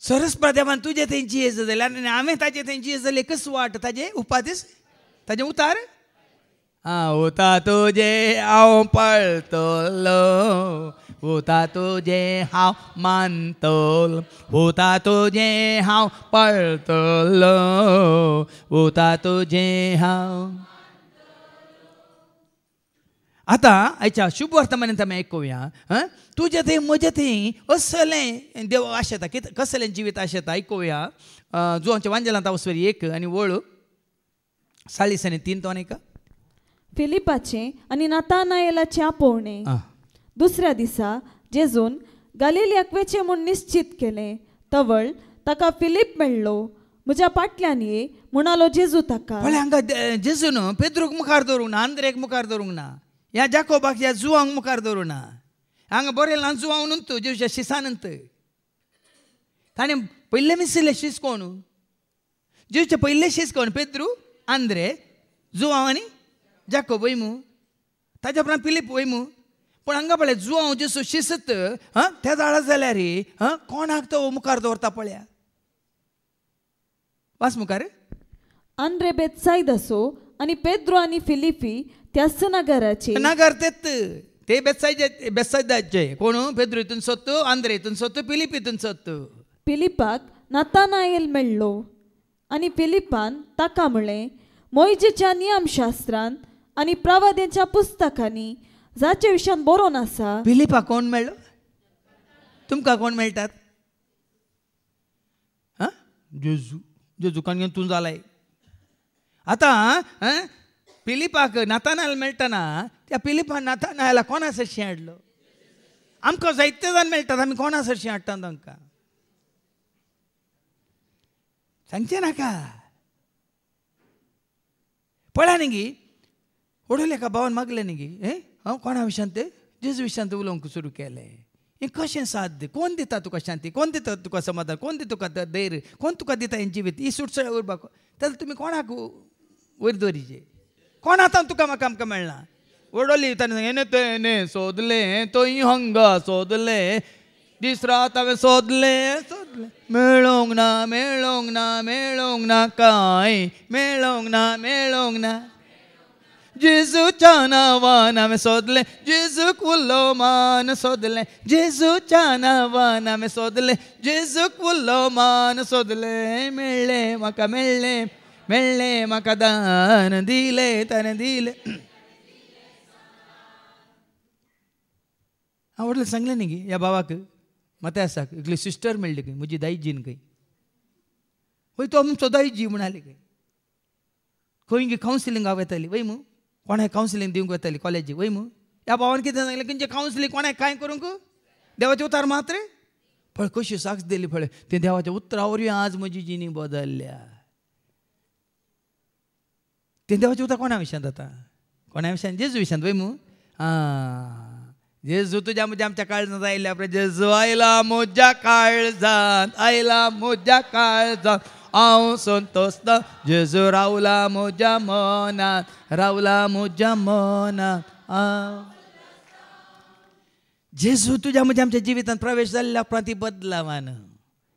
सरस्प्रा देवान तुजे थंय जियेत जाल्यार आनी हांवें ताचे थंय जियेत जाल्यार कस वाट ताजे उपादेश ताजे उतार उता तुजे हांव पळतलो उता तुजे हांव मानतलो उता तुजे हांव पळतलो उता तुजे हांव आतां आयच्या शुभ वर्तमानांत आमी आयकुया तुजे थंय म्हजे थंय असलें देव आशेता कितें कसलें जिवीत आशेता आयकुया जो आमच्या वांजेलांत वचवरी 1 आनी वळू 40 आनी 3 तो आनी फिलिपाचें आनी नातानाएलाचें आपोवणें दुसऱ्या दिसा जेजून गलिलियाक वचचें म्हूण निश्चित केलें तवळ ताका फिलीप मेळ्ळो म्हज्या फाटल्यान ये म्हणालो जेजू ताका हांगा जेजून पेद्रूक मुखार दवरूंक ना आंद्रेक मुखार दवरूंक ना ह्या जाकोबाक ह्या जुवांक मुखार दवरूंक ना हांगा बरयलां जुवांव न्हू तूं जेजूच्या शिसानंत ताणें पयले मिसिल्ले शीस कोण जेजूचे पयले शीस कोण पेद्रू आंद्रे जुवांव आनी जाकोब वयमू ताच्या उपरांत फिलीप वयमू पूण हांगा पळय जुवांव जेजू शिसत त्या जाळा जाल्यार कोणाक तो मुखार दवरता पळया वास मुखार आंद्रे बेतसायदाचो आनी पेद्रू आनी फिलिपी त्याच नगराचे नगर ते बेतसायदाचे कोण पेद्रू हितून सोत्तो आंद्रे हितून सोत्तो फिलीप हितून सोत्तो फिलिपाक नातानाएल मेळ्ळो आनी फिलिपान ताका म्हळें मोइजेच्या नियमशास्त्रांत आनी प्रवाद्यांच्या पुस्तकांनी जाचे विशयान बरोवन आसा. फिलिपा कोण मेळ्ळो? तुमकां कोण मेळटात? जेजू. जेजूकान घेवन तूं जालाय. आतां फिलिपाक नातानायल मेळटना त्या फिलिपान नातानायला कोणा सरशी हाडलो? आमकां जायते जाण मेळटात, आमी कोणा सरशी हाडटा तांकां? सांगचे नाका. पळय न्ही गी, उडोले एका भावान मागले न्ही गी, हांव कोणा विशयान ते जेजू विशयान उलोवंक सुरू केलें. हें कशें साध्य? कोण दिता तुका शांती? कोण दिता तुका समाधान? कोण दिता तुका धैर्य? कोण तुका दिता हें जिवीत? ही सुटसळ उरपाक जाल्यार तुमी कोणाक वयर दवरिचे? कोण आतां तुका म्हाका आमकां मेळना? ओडोली ताणें सोदलें तोय हंगा सोदलें, दीस रात हांवें सोदलें सोदलें, मेळोंक ना मेळोंक ना मेळोंक ना कांय, मेळोंक ना मेळोंक ना. जेजूच्या नांवान हांवें सोदलें, जेजूक उरलो मान सोदलें, जेजूच्या नांवान हांवें सोदलें, जेजूक उरलो मान सोदलें. मेळ्ळें म्हाका मेळ्ळें, मेळ्ळें म्हाका दान दिलें ताणें दिलें. हांव व्हडलें सांगलें न्ही गे ह्या भावाक, मत्यासाक, इकली सिस्टर मेळ्ळी खंय, म्हजी दायजीन खंय. वय तो आमचो दायजी म्हणाले खंय. खंय गे कावन्सिलिंगाक वयताली वय मू, कोणाक कावन्सिलिंग दिवंक वयताली कॉलेजीक वय मू. ह्या भावान कितें सांगलें, खंयचे कावन्सिलिंग कोणाक कांय करूंक, देवाचे उतार मात रे. पळय कशी साक्ष दिली पळय. ते देवाच्या उतरावरय आज म्हजी जिणी बदलल्या. ते देवाचे उतर कोणा विशयान जाता? कोणा विशयान? जेजू विशयान वय मू. जेजू तुज्या म्हज्या आमच्या काळजांत आयल्या पळय. जेजू आयला म्हज्या काळजांत, आयला म्हज्या काळजांत, हांव संतोसता. जेजू रावला म्हज्या मनांत, रावला म्हज्या मनांत. जेजू तुज्या म्हज्या आमच्या जिवितांत प्रवेश जाल्ल्या उपरांत ती बदलावान,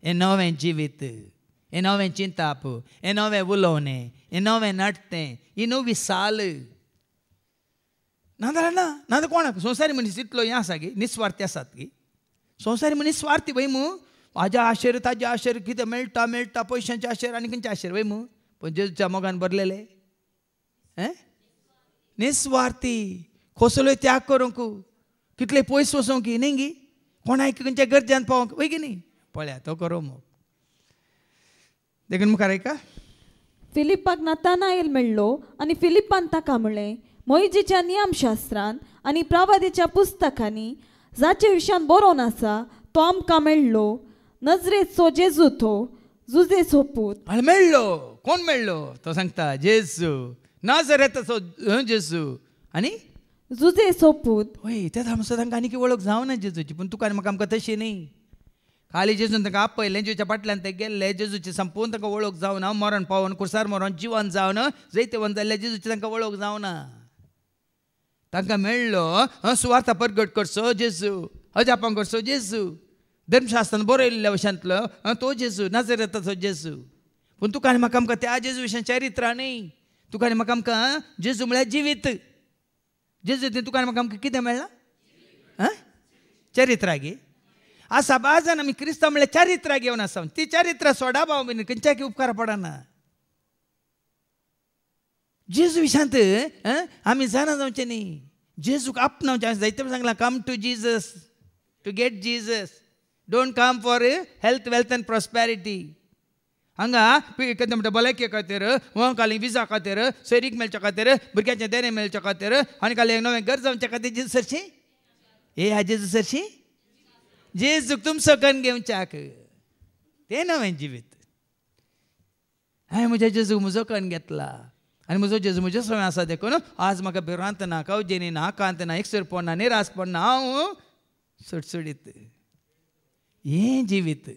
हें नवें जिवीत, हें नवें चिंताप, हें नवें उलोवणें, हें नवें नडतें, ही नवी साल. नाजाल्यार ना, नाजाल्यार कोणाक? संवसारी मनीस इतलो हें आसा गे, निस्वार्थी आसात गे. संवसारी मनीस स्वार्थी वय मू. हाज्या आशेर ताज्या आशेर कितें मेळटा मेळटा, पयशांच्या आशेर आनी खंयच्या आशेर वय मू. पण जेजूच्या मोगान भरलेले निस्वार्थी. कसलोय त्याग करूंक, कितले पयस वचोंक न्ही गी, कोणाक खंयच्या गरजेन पावोंक वय गे न्ही. पळया तो करो मोग. देखून मुखार ऐका. फिलिपाक नातानायल मेळ्ळो आनी फिलिपान ताका म्हणलें, मोइजेच्या नियमशास्त्रान आनी प्रवादीच्या पुस्तकांनी जाचे विशयान बरोवन आसा तो आमकां मेळ्ळो. नजरेचो जेजू तो, जुजेचो पूत. मेळ्ळो. कोण मेळ्ळो? तो सांगता जेजू, नाजरेचो जेजू आनी जुजेचो पूत. होय, त्या तांकां आनी वळख जावना जेजूची. पूण तुका आनी म्हाका आमकां तशी न्ही. खाली जेजून तांकां आपयलें, जेजूच्या फाटल्यान ते गेल्ले, जेजूची संपूर्ण तांकां वळख जावना. मरण पावन कुर्सार मरण जिवन जावन जैतवन जाल्ल्या जेजूची तांकां वळख जावना. तांकां मेळ्ळो सुवार्ता परगट करचो जेजू, अजापां करचो जेजू, धर्मशास्त्रान बरयल्ल्या विशयांतलो तो जेजू, नाजरेताचो जेजू. पूण तुका आनी म्हाका आमकां त्या जेजू विशयान चरित्रां न्ही. तुका आनी म्हाका आमकां जेजू म्हळ्यार जिवीत. जेजू तुका आनी म्हाका आमकां कितें मेळ्ळां? चरित्रां गे. आसा बाजान आमी क्रिस्तांव म्हळ्यार चरित्रां घेवन आसा. ती चरित्रां सोडा भाव बीन, खंयच्याक उपकार पडना. जेजू विशयांत आमी जाणा जावचें न्ही. जेजूक आपणावचें. जायते सांगलां come to Jesus to get Jesus, don't come for health wealth and prosperity. हांगा कितें म्हणटा भलायके खातीर, काली विजा खातीर, सोयरीक मेळच्या खातीर, भुरग्यांचें देणें मेळच्या खातीर, आनी काली एक नवें घर जावच्या खातीर जेजू सरशी. हे ह्या जेजू सरशी जेजूक तुमचो कन्न घेवच्याक. तें नवें जिवीत. हांवें म्हज्या जेजूक म्हजो कन्न घेतला आनी म्हजो जेजू म्हज्या सवय आसा देखून आज म्हाका भिरांत ना, कावजेनी ना, कांत ना, एकसर पडना, निराश पडना. हांव सुटसुडीत. हें जिवीत.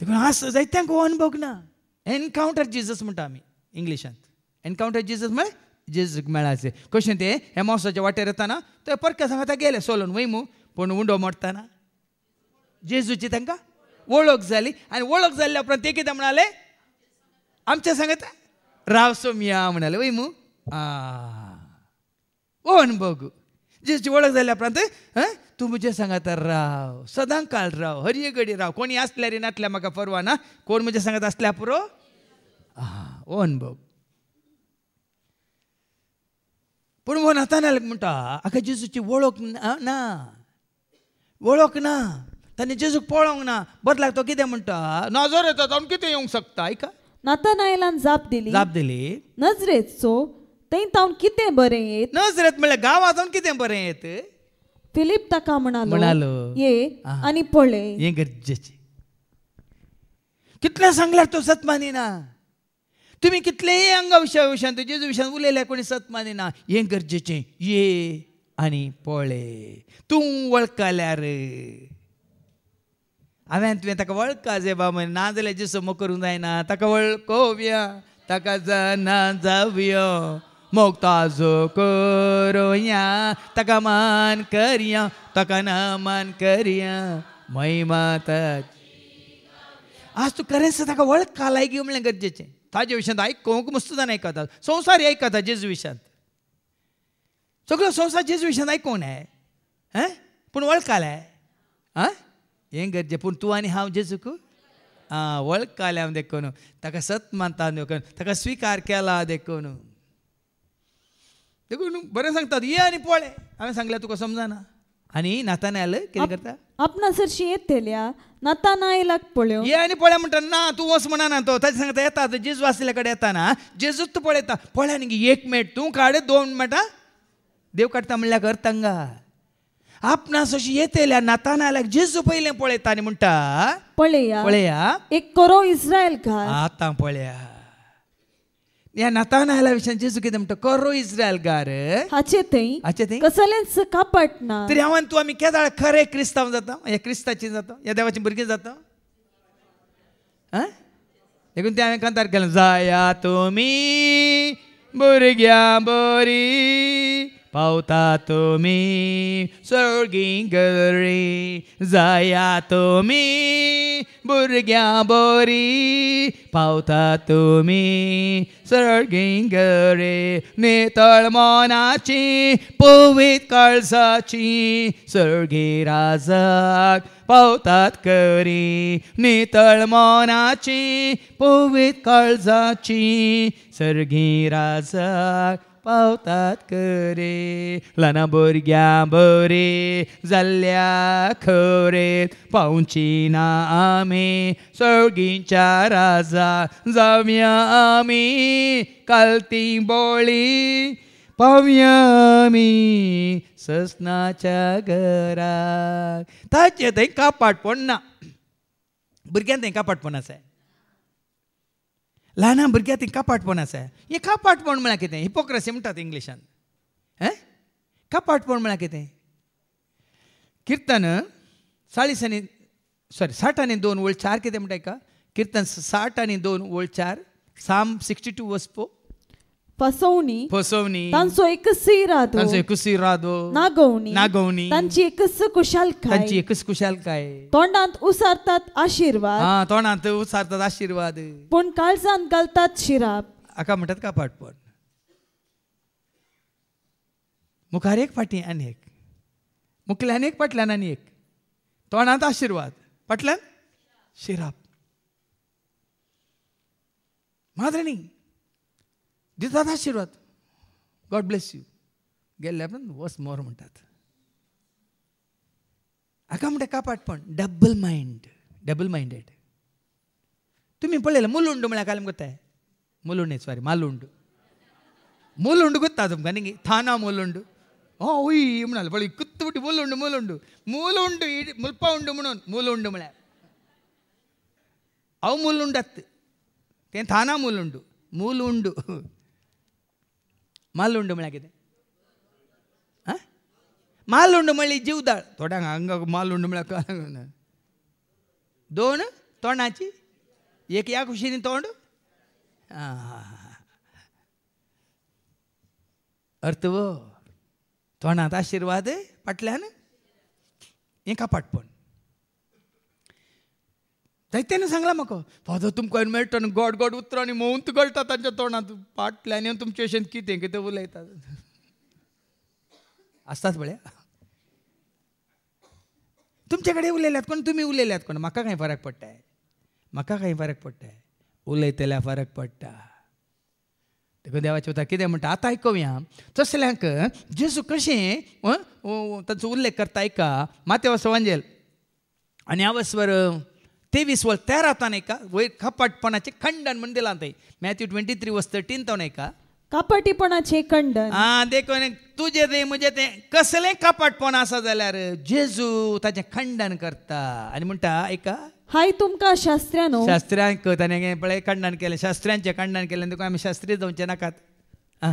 देखून आज जायत्यांक हो अनुभव ना. एनकावंटर जिजस म्हणटा आमी इंग्लिशांत. एनकावंटर जिजस म्हळ्यार जेजूक मेळाचें. कशें तें हे मोसाच्या वाटेर येताना ते परक्या सांगाता गेले सोलून वय मू. पूण उंडो मोडटाना जेजूची तांकां वळख जाली. आनी वळख जाल्ल्या उपरांत ते कितें म्हणाले? आमच्या सांगाता राव सोमया म्हणाले वय मू. हो अनुभव. जेजूची वळख जाल्ल्या उपरांत तूं म्हज्या सांगाता राव, सदां काळ राव, हर एक घडी राव. कोणी आसल्यार नासल्यार म्हाका परवा ना. कोण म्हज्या सांगात आसल्या पुरो. हो अनुभव. पूण हो नातानाल म्हणटा आका जेजूची वळख ना वळख ना ताणें जेजूक पळोवंक ना बदलाक तो कितें म्हणटा नाजरेंतांत जावन कितें येवंक शकता आयका नातानायलान जाप दिली नजरेचो थंय तावन कितें बरें येत नजरेत म्हणल्यार गांवांत जावन कितें बरें येत फिलीप ताका म्हणालो ये आनी पळय हें गरजेचें कितलें सांगल्यार तो सत मानिना तुमी कितलेंय हांगा विशयान जेजू विशयान उलयल्यार कोणी सत मानिना हें गरजेचें ये आनी पळय तूं वळखल्यार हांवें तुवें ताका वळखा जे बाबा नाजाल्यार जेसो मोग करूंक जायना ताका वळखोवया ताका जाणा जावया मोग ताजो करुया ताका मान करया ताका मान करया महिमा आज तूं खरेंच ताका वळखा लायक म्हणलें गरजेचें ताजे विशयांत आयकूंक मस्त जाण आयकता संवसार आयकता जेजू विशयांत सगळो संवसार जेजू विशयांत आयकूंक न्हय पूण वळखले हें गरजेचें पूण तूं आनी हांव जेजूक वळखले हांव देखून ताका सत मानता देखून ताका स्विकार केला देखून बरें सांगतात ये आनी पळय हांवें सांगल्यार तुका समजना आनी नातानायल कितें करता आपणासरशी येतल्या नातानायलाक पळय ये आनी पळय म्हणटा ना तूं वच म्हणना तो ताजे सांगता येता जेजू आसले कडेन येता ना जेजूच तूं पळयता पळय न्ही एक मेट तूं काड 2 मेटा देव काडटा म्हणल्यार अर्थ हांगा आपणास अशी येतल्या नातानायलाक जेजू पयलें पळयता आनी म्हणटा पळया एक करो इस्रायल घाल आतां पळया ह्या नातानायला विशयान जेजू कितें म्हणटा करो इस्रायल घाल हाचे थंय कसलेंच कापट ना तरी हांव तूं आमी केदाळ खरे क्रिस्तांव जाता ह्या क्रिस्ताची जाता ह्या देवाची भुरगीं जाता देखून तें हांवें कांतार केलें जाया तुमी भुरग्यां बरी पावता तुमी सर्गीं गरी जाया तुमी भुरग्यां बरी पावता तुमी सर्गीं गरी नितळ मोनाची पवित्र काळजाची सर्गी राजाक पावतात करी नितळ मोनाची पवित्र काळजाची सर्गी राजाक पावतात करे ल्हान भुरग्यां बरे जाल्ल्या खरेत पावची ना आमी सर्गीच्या राजा जावया आमी कालती बोळी पावया आमी ससनाच्या घराक ताचे थंय कापाटपण ना भुरग्यांक थंय कापाटपण आसा ल्हान भुरग्यां थंय कापाटपण आसा हें कापाटपण म्हळ्यार कितें हिपोक्रेसी म्हणटात इंग्लिशान कापाटपण म्हळ्यार कितें कीर्तन 60:2:4 कितें म्हणटा का कीर्तन 60:2:4 साम 62 वचपो फसवणी तांचो एकच इरादो नागवणी तांची एकच कुशालकाय तोंडांत उसारतात आशीर्वाद पूण काळजांत घालतात शिराप हाका म्हणटात कापाटपण मुखार एक फाटी आनी एक मुखल्यान एक फाटल्यान आनी एक तोंडांत आशीर्वाद फाटल्यान शिराप माद्रणी दितात आशीर्वाद गॉड ब्लेस यू गेल्ल्या पण वस मोर म्हणटात हाका म्हणटा कापाटपण डबल मायंडेड तुमी पळयलें मुलुंड म्हळ्यार काय कोत्ताय मुलुंड कोत्ता तुमकां न्ही थाना मुलुंड उय म्हणाल पळय कुत्तुटी मुलुंड मुलपा उंड म्हणून मुलुंड म्हळ्यार हांव मुलुंडात तें थाना मुलुंड मालुंड म्हळ्यार कितें मालुंड म्हणली जीवदाळ थोड्यांक हांगा मालुंड म्हळ्यार कळना 2 तोंडाची एक ह्या कुशीनी तोंड अर्थ वो तोंडांत आशिर्वाद फाटल्यान हें कापाटपण जायत्यान सांगलां म्हाका फादर तुमकां मेळटा न्हू गॉड उतरांनी मोंत गळटा तांच्या तोंडांत फाटल्यान तुमचे अशें कितें उलयतात आसतात पळय तुमचे कडेन उलयल्यात कोण तुमी उलयल्यात कोण म्हाका कांय फरक पडटा उलयतल्या फरक पडटा देखून देवाचें उतर कितें म्हणटा आतां आयकुया तसल्यांक जेजू कशें ताचो उल्लेख करता ऐका मातेवाचो वांजेल आनी आवस्वर 23:13 ऐका वयर कपटपणाचें खंडन म्हण दिलां थंय मॅथ्यू 23:13 तो ऐका कपटीपणाचे खंडन देखून तुजें तें म्हजें तें कसलें कपटपण आसा जाल्यार जेजू ताचें खंडन करता आनी म्हणटा ऐका हाय तुमकां शास्त्र्यानो शास्त्र्यांक ताणें पळय खंडन केलें शास्त्र्यांचें खंडन केलें देखून आमी शास्त्री जावचे नाकात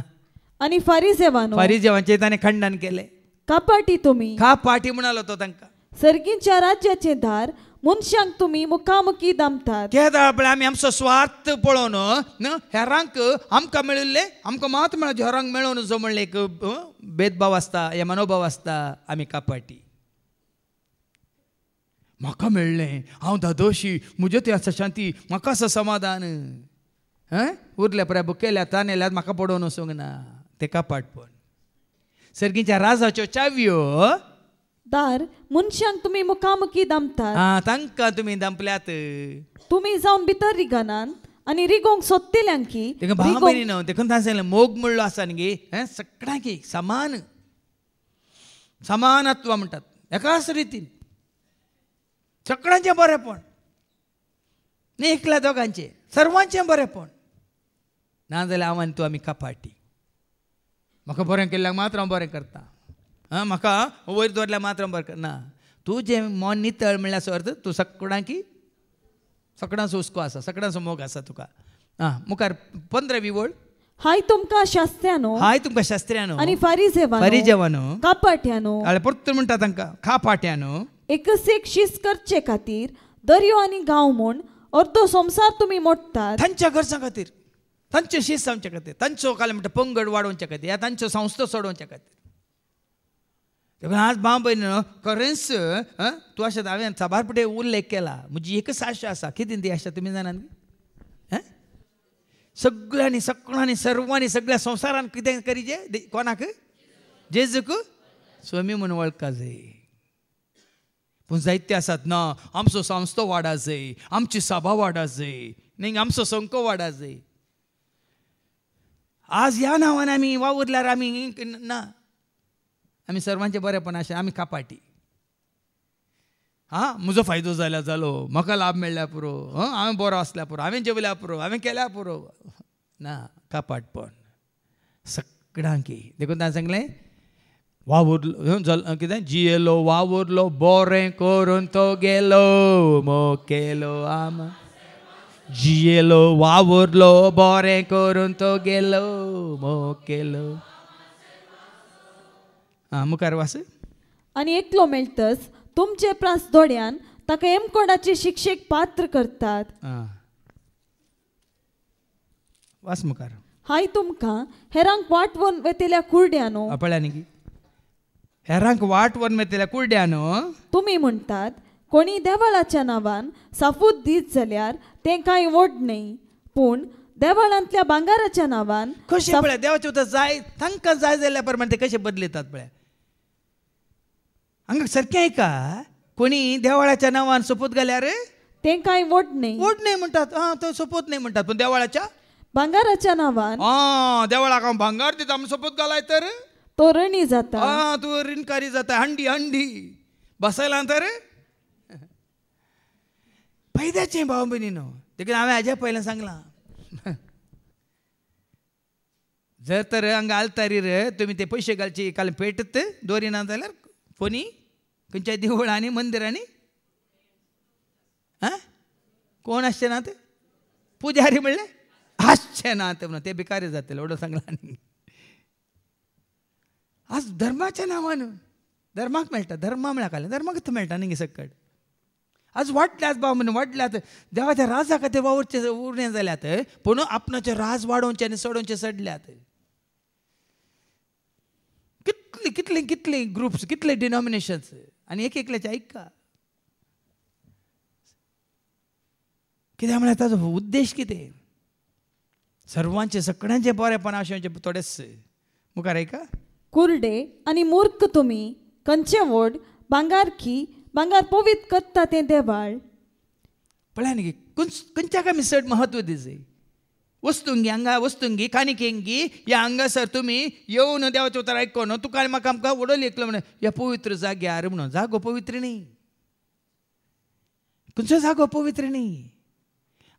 आनी फारिसेवानो फारिजेवांचें ताणें खंडन केलें कपटी तुमी खापाटी म्हणालो तो तांकां सर्गींच्या राज्याचे दार मनशांक तुमी मुखामुखी दामतात केदां पळय आमी आमचो स्वार्थ पळोवन हेरांक आमकां मेळिल्ले आमकां मात मेळचे हेरांक मेळोन जो म्हणलें एक भेदभाव आसता हे मनोभाव आसता आमी कापाटी म्हाका मेळ्ळें हांव दादोशी म्हजें तें आसा शांती म्हाका आसा समाधान उरले पळय बुकेल्यात तानेल्यात म्हाका पडोवन वचूंक ना तें कापाटपण सर्गीच्या राजाच्यो चावयो दार मनशांक तुमी मुखामुखी दामतात तांकां तुमी दंपल्यात तुमी जावन भितर रिगनान आनी रिगोंक सोदतेल्यांकी देखून भाव भयणी न्हू देखून तांणी सांगलें मोग म्हणलो आसा न्ही सगळ्यांक समानत्व म्हणटात एकाच रितीन सगळ्यांचें बरेंपण न्ही एकल्या दोगांचें सर्वांचें बरेंपण नाजाल्यार हांव आनी तूं आमी कापाटी म्हाका बरें केल्ल्याक मात्र हांव बरें करता म्हाका वयर दवरल्यार मात्र बरें करना तूं जें मन नितळ म्हणल्यार अर्थ तूं सगळ्यांकी सगळ्यांचो हुस्को आसा सगळ्यांचो मोग आसा तुका मुखार 15वी ओळ हाय तुमकां शास्त्र्यानो हाय तुमकां शास्त्र्यानो आनी फारिजेवानो कापाट्यानो परत म्हणटा तांकां खापाट्यानो एकच एक शीस करचे खातीर दर्यो आनी गांव म्हूण अर्दो संवसार तुमी मोडटात तांच्या गरजां खातीर तांचे शीस जावचे खातीर तांचो काल म्हणटा पंगड वाडोवचे खातीर या तांच्यो संस्था सोडोवचे खातीर देखून आज भाव भयण खरेंच तूं अशें हांवें साबारपटे उल्लेख केला म्हजी एकच आशा आसा कितें ती आशा तुमी जाणात सगळ्यांनी सर्वांनी सगळ्या संवसारान कितें करीचे कोणाक जेजूक स्वामी म्हणून वळखा जाय पूण जायते आसात ना आमचो संस्थो वाडा जाय आमची सभा वाडा जाय न्ही आमचो संको वाडा जाय आज ह्या नांवान आमी वावुरल्यार आमी ना आमी सर्वांचें बरेंपण आशा आमी कापाटी म्हजो फायदो जाल्यार जालो म्हाका लाभ मेळ्ळ्या पुरो हांवें बरो आसल्या पुरो हांवें जेवल्या पुरो हांवें केल्या पुरो ना कापाटपण सगळ्यांक देखून ताणें सांगलें वावुरलो कितें जियेलो वावुरलो बरें करून तो गेलो मोग केलो आमा जियेलो वावुरलो बरें करून तो गेलो मोग केलो मुखार वास आनी एकलो मेळटस तुमचे प्रास दोड्यान ताका हेमकोडाचे शिक्षेक पात्र करतात वास मुखार हाय तुमकां हेरांक वाटवून वेतेल्या कुरड्यानो पळया न्ही हेरांक वाटवून वेतेल्या कुरड्यानो तुमी म्हणटात कोणी देवाळाच्या नांवान साफूत दीत जाल्यार तें कांय व्हड न्ही पूण देवाळांतल्या भांगाराच्या नांवान कशें पळय देवाचें उतर जाय तांकां जाय जाल्यार प्रमाण ते कशे बदलयतात पळय हांगा सारकें ऐका कोणी देवाळाच्या नांवान सोपूत घाल्यार तें कांय व्हड न्ही म्हणटात तो सोपूत न्ही म्हणटात पूण देवाळाच्या भांगाराच्या नांवान देवाळाक हांव भांगार दिता आमी सोपूत घालाय तर तो रणी जाता तूं रिणकारी जाता हंडी बसयला तर फायद्याचें भाव भयणीनो देखून हांवें हाज्या पयलें सांगलां जर तर हांगा आलतारीर तुमी ते पयशे घालचे काल पेटत दवरिना जाल्यार कोणी खंयच्याय देवळांनी मंदिरांनी कोण आसचे नात पुजारी म्हणले आसचे नात म्हणून ते भिकारी जातले एवढं सांगला न्ही आज धर्माच्या नांवान धर्माक मेळटा धर्मा म्हळ्यार काय धर्माक मेळटा न्ही सकट आज वाडल्यात भाव म्हणून वाडल्यात देवाच्या राजा खातीर वावरचे उरणे जाल्यात पूण आपणाचे राज वाडोवचे आनी सोडोवचे सडल्यात कितले ग्रुप्स कितले डिनॉमिनेशन्स आनी एक एकल्याचे ऐका कित्याक म्हळ्यार ताजो उद्देश कितें सर्वांचे सगळ्यांचे बरेपण आशेवचे थोडेच मुखार ऐका कुरडे आनी मूर्ख तुमी खंयचे व्हड भांगार पवित्र करता तें देवाळ पळया न्ही खंयच्याक आमी चड महत्व दिवचें वस्तूंगी हांगा वस्तूंगी कानिकेंगी ह्या हांगासर तुमी येवन देवाचें उतर आयकोन तुका म्हाका आमकां वडोली एकलो म्हणून ह्या पवित्र जाग्यार म्हणून जागो पवित्र न्ही खंयचो जागो पवित्र न्ही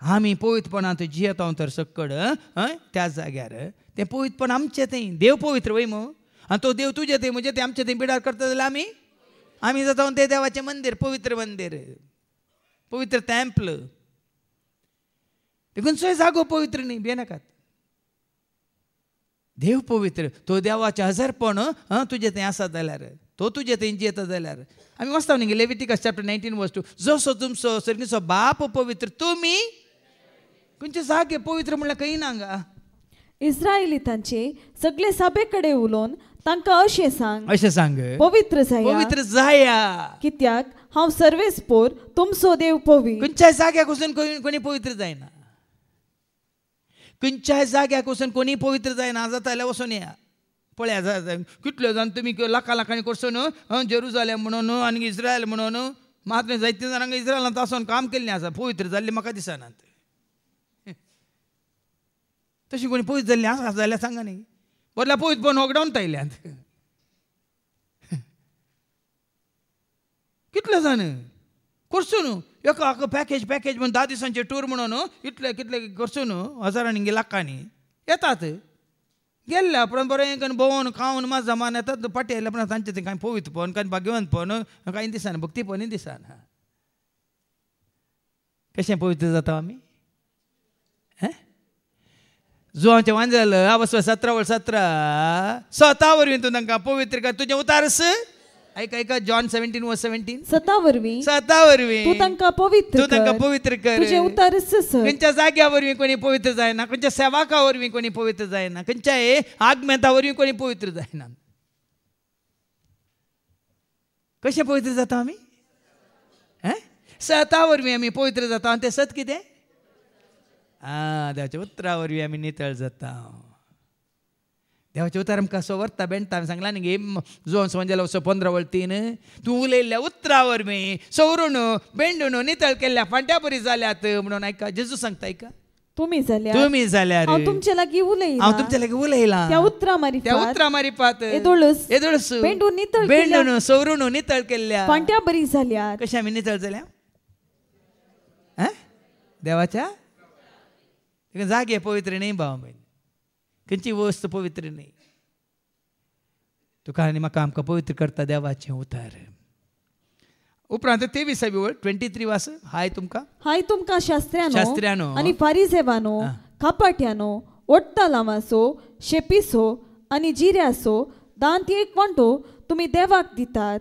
आमी पवित्रपणांत जियेता तर सक्कड त्या जाग्यार तें पवित्रपण आमचें तें देव पवित्र वय मो आनी तो देव तुजें तें म्हणजे तें आमचें तें बिडार करता जाल्यार आमी जाता तें देवाचें मंदीर पवित्र टॅम्पल देखून खंयचोय जागो पवित्र न्ही भियेनाकात देव पवित्र तो देवाचें हजरपण तुजें तें आसा जाल्यार तो तुजें तें जियेता जाल्यार आमी वाचता न्ही लेविटिकस चॅप्टर 19 वर्स 2 जसो तुमचो सर्गीचो बाप पवित्र तुमी खंयचे जागे पवित्र म्हणल्यार खंय ना हांगा इस्रायलितांचे सगळे सभे कडेन उलोवन तांकां अशें सांग पवित्र जाया कित्याक हांव सर्वेस्पोर तुमचो देव पवित्र खंयच्याय जाग्याक वचून कोणी पवित्र जायना खंयच्याय जाग्याक वचून कोणी पवित्र जायना जाता जाल्यार वचून या पळया कितले जाण तुमी लाखांनी करसून जेरुजालेम म्हणून आनी इस्रायल म्हणून मात्र जायते जाणांक इस्रायलांत आसून काम केल्लें आसा पवित्र जाल्लें म्हाका दिसना तशी कोणी पवित्र जाल्लीं आसा जाल्यार सांगा न्ही बदला पवित्रपण वगडावन तायल्यांत कितले जाण करसून एका पॅकेज म्हणून 10 दिसांचे टूर म्हणून इतले कितले करसून हजारांनी लाखांनी येतात गेल्ले आपण बरें भोंवन खावन मात जमान येतात पाटी आयल्या पण तांचें तें कांय पवित्रपण कांय भाग्यवंतपण कांय दिसना भक्तीपणूय दिसना कशें पवित्र जाता आमी जो आमचें वांजल अवस्व 17 स्वता वरवीं तूं तांकां पवित्र कर तुजें उतारस ऐका जॉन 17:17 स्वता वरवीं तूं तांकां पवित्र कर तुजें उतारस खंयच्या जाग्या वरवीं कोणी पवित्र जायना खंयच्या सेवाका वरवीं कोणी पवित्र जायना खंयच्याय आगमेता वरवीं कोणी पवित्र जायना कशें पवित्र जाता आमी सता वरवीं आमी पवित्र जाता आनी तें सत कितें देवाच्या उतरा वरवीं आमी नितळ जाता देवाचे उतार आमकां असो व्हरता बेंडटा हांवें सांगलां न्ही जो संवंजेला असो 15 वळतीन तूं उलयल्ल्या उतरा वरवीं सवरून बेंडून नितळ केल्ल्या फांट्या बरी जाल्यात म्हणून आयका जेजू सांगता आयका तुमी जाल्यार हांव तुमचे लागीं उलयलां त्या उतरा मारिपात येदोळस बेंडून सवरून नितळ केल्ल्या फांट्या बरी जाल्यात कशें आमी नितळ जाल्या देवाच्या जागे पवित्र न्ही भाव बहीण खंयची वस्त पवित्र न्ही तुका आनी म्हाका आमकां पवित्र करता देवाचें उतार उपरांत 23 वळ 23 वास हाय तुमकां शास्त्र्यानो आनी फारिसेवानो कापाट्यानो ओट्टालावासो शेपिसो आनी जिऱ्यासो दांत एक वांटो तुमी देवाक दितात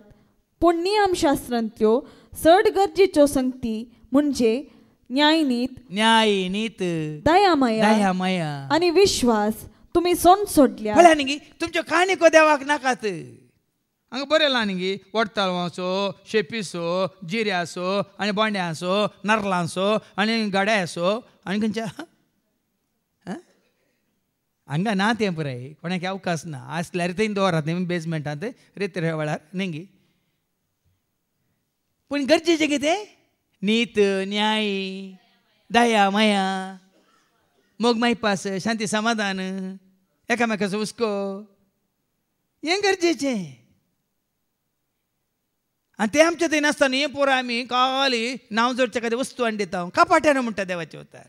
पूण नियमशास्त्रांतल्यो चड गरजेच्यो संगती म्हणजे न्यायनीत दयामाया आनी विश्वास तुमी सोडल्या भल्या न्ही तुमच्यो काणयो देवाक नाकात हांगा बरयलां न्ही वडताळवांचो शेपिसो जिऱ्यासो आनी बोंड्यासो नारलांचो आनी गाड्यासो आनी खंयच्या हांगा ना तें पुराय कोणाक अवकाश ना आसल्यार थंय दवरात न्ही बेजमेंटांत रेत्रे वेळार न्ही पूण गरजेचें कितें नीत न्याय दया माया मोग मायपास शांती समाधान एकामेकाचो हुस्को हें गरजेचें आनी तें आमचें थंय नासता न्ही हें पोर आमी खाली नांव जोडचें खातीर वस्तू हाडून दिता कापाट्यानो म्हणटा देवाचे उतार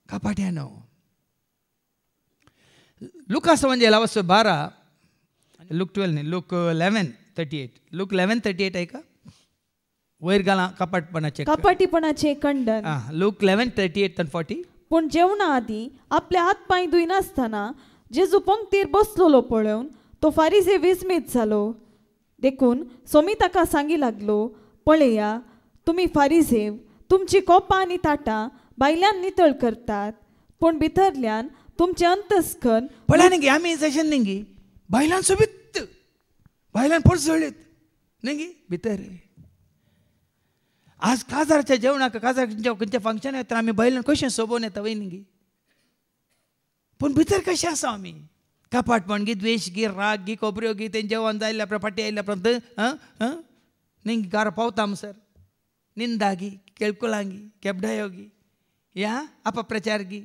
कापाट्यानो लुकास वंजेला वचो 12 लूक 12 न्ही लूक 11:38 लूक 11:38 ऐका वयर घालां कपाटीपणाचे खंडन लूक 11:38 and 40 पूण जेवणा आदी आपले हात पांय धुयनासतना जेजू पंक्तीर बसलोलो पळोवन तो फारिसे विस्मीत जालो देखून सोमी ताका सांगी लागलो पळया तुमी फारिसेव तुमची कोपां आनी ताटां भायल्यान नितळ करतात पूण भितरल्यान तुमचे अंतस्कन पळया न्ही आमी जशें न्ही भायल्यान सोबीत भायल्यान पडसळीत न्ही भितर आज काजाराच्या जेवणाक काजाराच्या खंयच्या फंक्शन येता आमी भायल्यान कशें सोबोन येता वय न्ही पूण भितर कशें आसा आमी कापाटपण गी द्वेश गी राग गी खोबऱ्यो गी तें जेवण जायल्या उपरांत फाटी आयल्या उपरांत न्ही गारा पावता सर निंदा गी केळकुलां गी केबडायो गी या अपप्रचारगी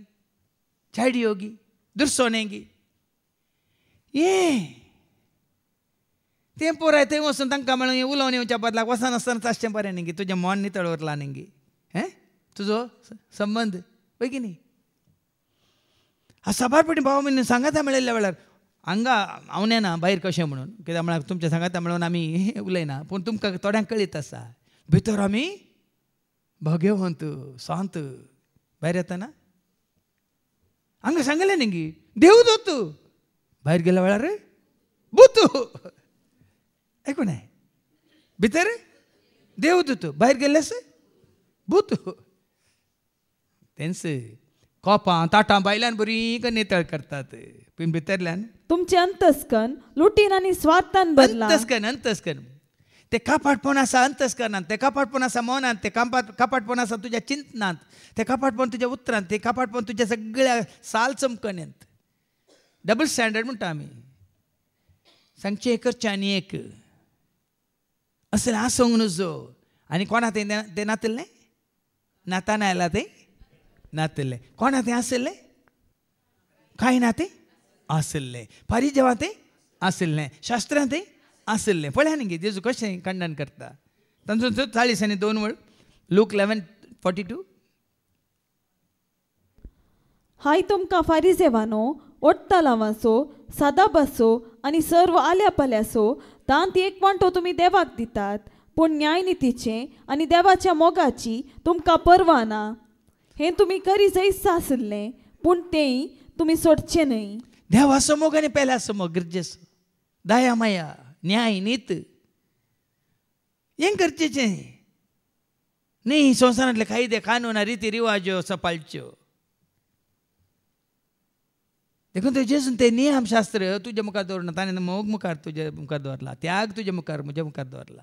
छाडयोगी दुर्सोनेगी ये ते पोराय थंय वचून तांकां म्हणून उलोवन येवच्या बदलाक वचनासतना ताशें बरें न्ही गे तुजें मन नितळ उरलां न्ही गे हें तुजो संबंद पळय की न्ही साबारपणी भाव म्हण सांगाता मेळिल्ल्या वेळार हांगा हांव ना भायर कशें म्हणून कित्याक म्हळ्यार तुमच्या सांगाता मेळून आमी उलयना पूण तुमकां थोड्यांक कळीत आसा भितर आमी भगवंत शांत भायर येतना हांगा सांगलें न्ही गे देव दोत भायर गेल्या वेळार बुतू ऐकून आहे भितर देव दोत भायर गेल्लेस बुतू तेंच कोपां ताटां बायल्यान बरी नितळ करतात पूण भितरल्यान तुमचे अंतस्कन लुटीन आनी स्वार्थान भरला. अंतस्कन ते कापाटपण आसा अंतस्करणांत ते कापाटपण आसा मनांत ते कापाटपण आसा तुज्या चिंतनांत ते कापाटपण तुज्या उतरांत ते कापाटपण तुज्या सगळ्या साल चमकण्यांत डबल स्टँडर्ड म्हणटा आमी सांगचें एक करचें आनी एक असलें आसूंक नजो आनी कोणा तें नातिल्लें नातान आयला तें नातिल्लें कोणा तें आशिल्लें कांय ना तें आशिल्लें फारीजेवां तें आशिल्लें शास्त्रां तें आशिल्लें पळया न्ही गे जेजू कशें खंडन करता तांचो 40 आनी 2 वळ लूक 11:42 हाय तुमकां फारिजेवानो ओट्टा वाचो सादा बसो आनी सर्व आल्या पाल्यासो दांत एक वांटो तुमी देवाक दितात पूण न्यायनितीचें आनी देवाच्या मोगाची तुमकां पर्वा ना हें तुमी करी जैस आशिल्लें पूण तेंय तुमी सोडचें न्हय. देवाचो मोग आनी पेल्याचो मोग गरजेचो दया माया न्याय नीत हें करचेचें न्ही संवसारांतले कायदे कानून रिती रिवाज्यो सपाळच्यो देखून जेजून ते नियम शास्त्र तुज्या मुखार दवरना ताणें मोग मुखार तुज्या मुखार दवरला त्याग तुज्या मुखार म्हज्या मुखार दवरला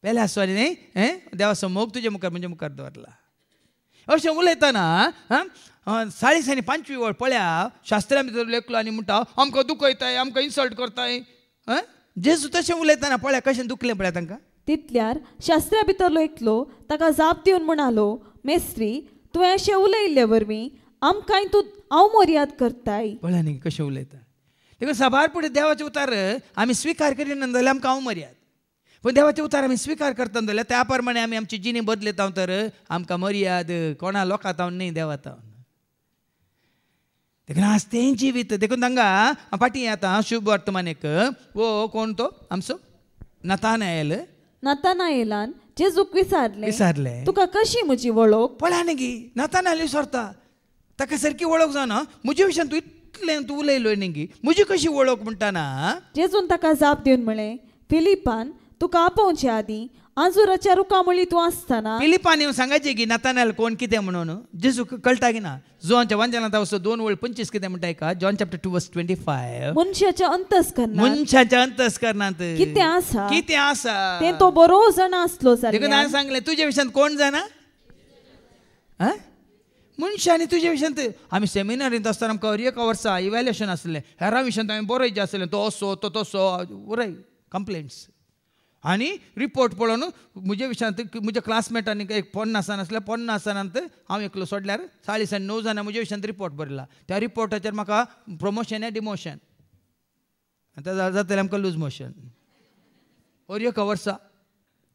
पेल्याचो आनी न्ही देवाचो मोग तुज्या मुखार म्हज्या मुखार दवरला. अशें उलयतना 40 आनी 5 वळ पळया शास्त्रां भितर लेखलो आनी म्हणटा आमकां दुखयताय आमकां इन्सल्ट करताय जेजू तशें उलयतना पळया कशें दुखलें पळया तांकां. तितल्यार शास्त्रा भितरलो एकलो ताका जाप दिवन म्हणालो मेस्त्री तुवें अशें उलयिल्ले वरवीं आमकांय तूं हांव मर्याद करताय. पळया न्ही कशें उलयता देखून सभार फुडें देवाचे उतार आमी स्विकार करिना जाल्यार आमकां हांव मर्याद पूण देवाचे उतार आमी स्विकार करता जाल्यार त्या प्रमाणे आमी आमची जिणी बदलयता तर आमकां मर्याद कोणा लोकां तावन न्ही देवा तावन देखून आज तें जिवीत देखून तांकां फाटीं आतां शुभ वर्तमानेक वो कोण तो आमचो नातानाएलान जेजूक विचारलें तुका कशी म्हजी वळख. पळया न्ही गी नातानाएल विचारता ताका सारकी वळख जावना म्हज्या विशयान तूं उलयलो न्ही गी म्हजी कशी वळख म्हणटाना जेजून ताका जाप दिवन म्हळें फिलिपान तुका आपोवचे आदीं आजूराच्या रुखामळी तूं आसतना फिलिपान येवन सांगायचें गी नातानाएल कोण कितें म्हणून जेजू कळटा की ना जोनच्या वांजनांत वचो 2:25 कितें म्हणटा का जॉन चॅप्टर 2:25 मनशाच्या अंतस्करणांत कितें आसा तें तो बरो जाणा आसलो देखून हांवें सांगलें तुज्या विशयान कोण जाणा मनशांनी तुज्या विशयान आमी सेमिनारींत आसतना आमकां एक वर्सां इवॅल्युएशन आसलें हेरां विशयान हांवें बरयचें आसलें तो असो तो तसो उरय कंप्लेंट्स आनी रिपोर्ट पळोवन म्हज्या विशयान म्हज्या क्लासमेटांनी एक 50 आसले 50 जाणांत हांव एकलो सोडल्यार 40 आनी 9 जाणां म्हज्या विशयान रिपोर्ट बरयला त्या रिपोर्टाचेर म्हाका प्रमोशन या डिमोशन आतां जातलें आमकां लूज मोशन एक वर्सां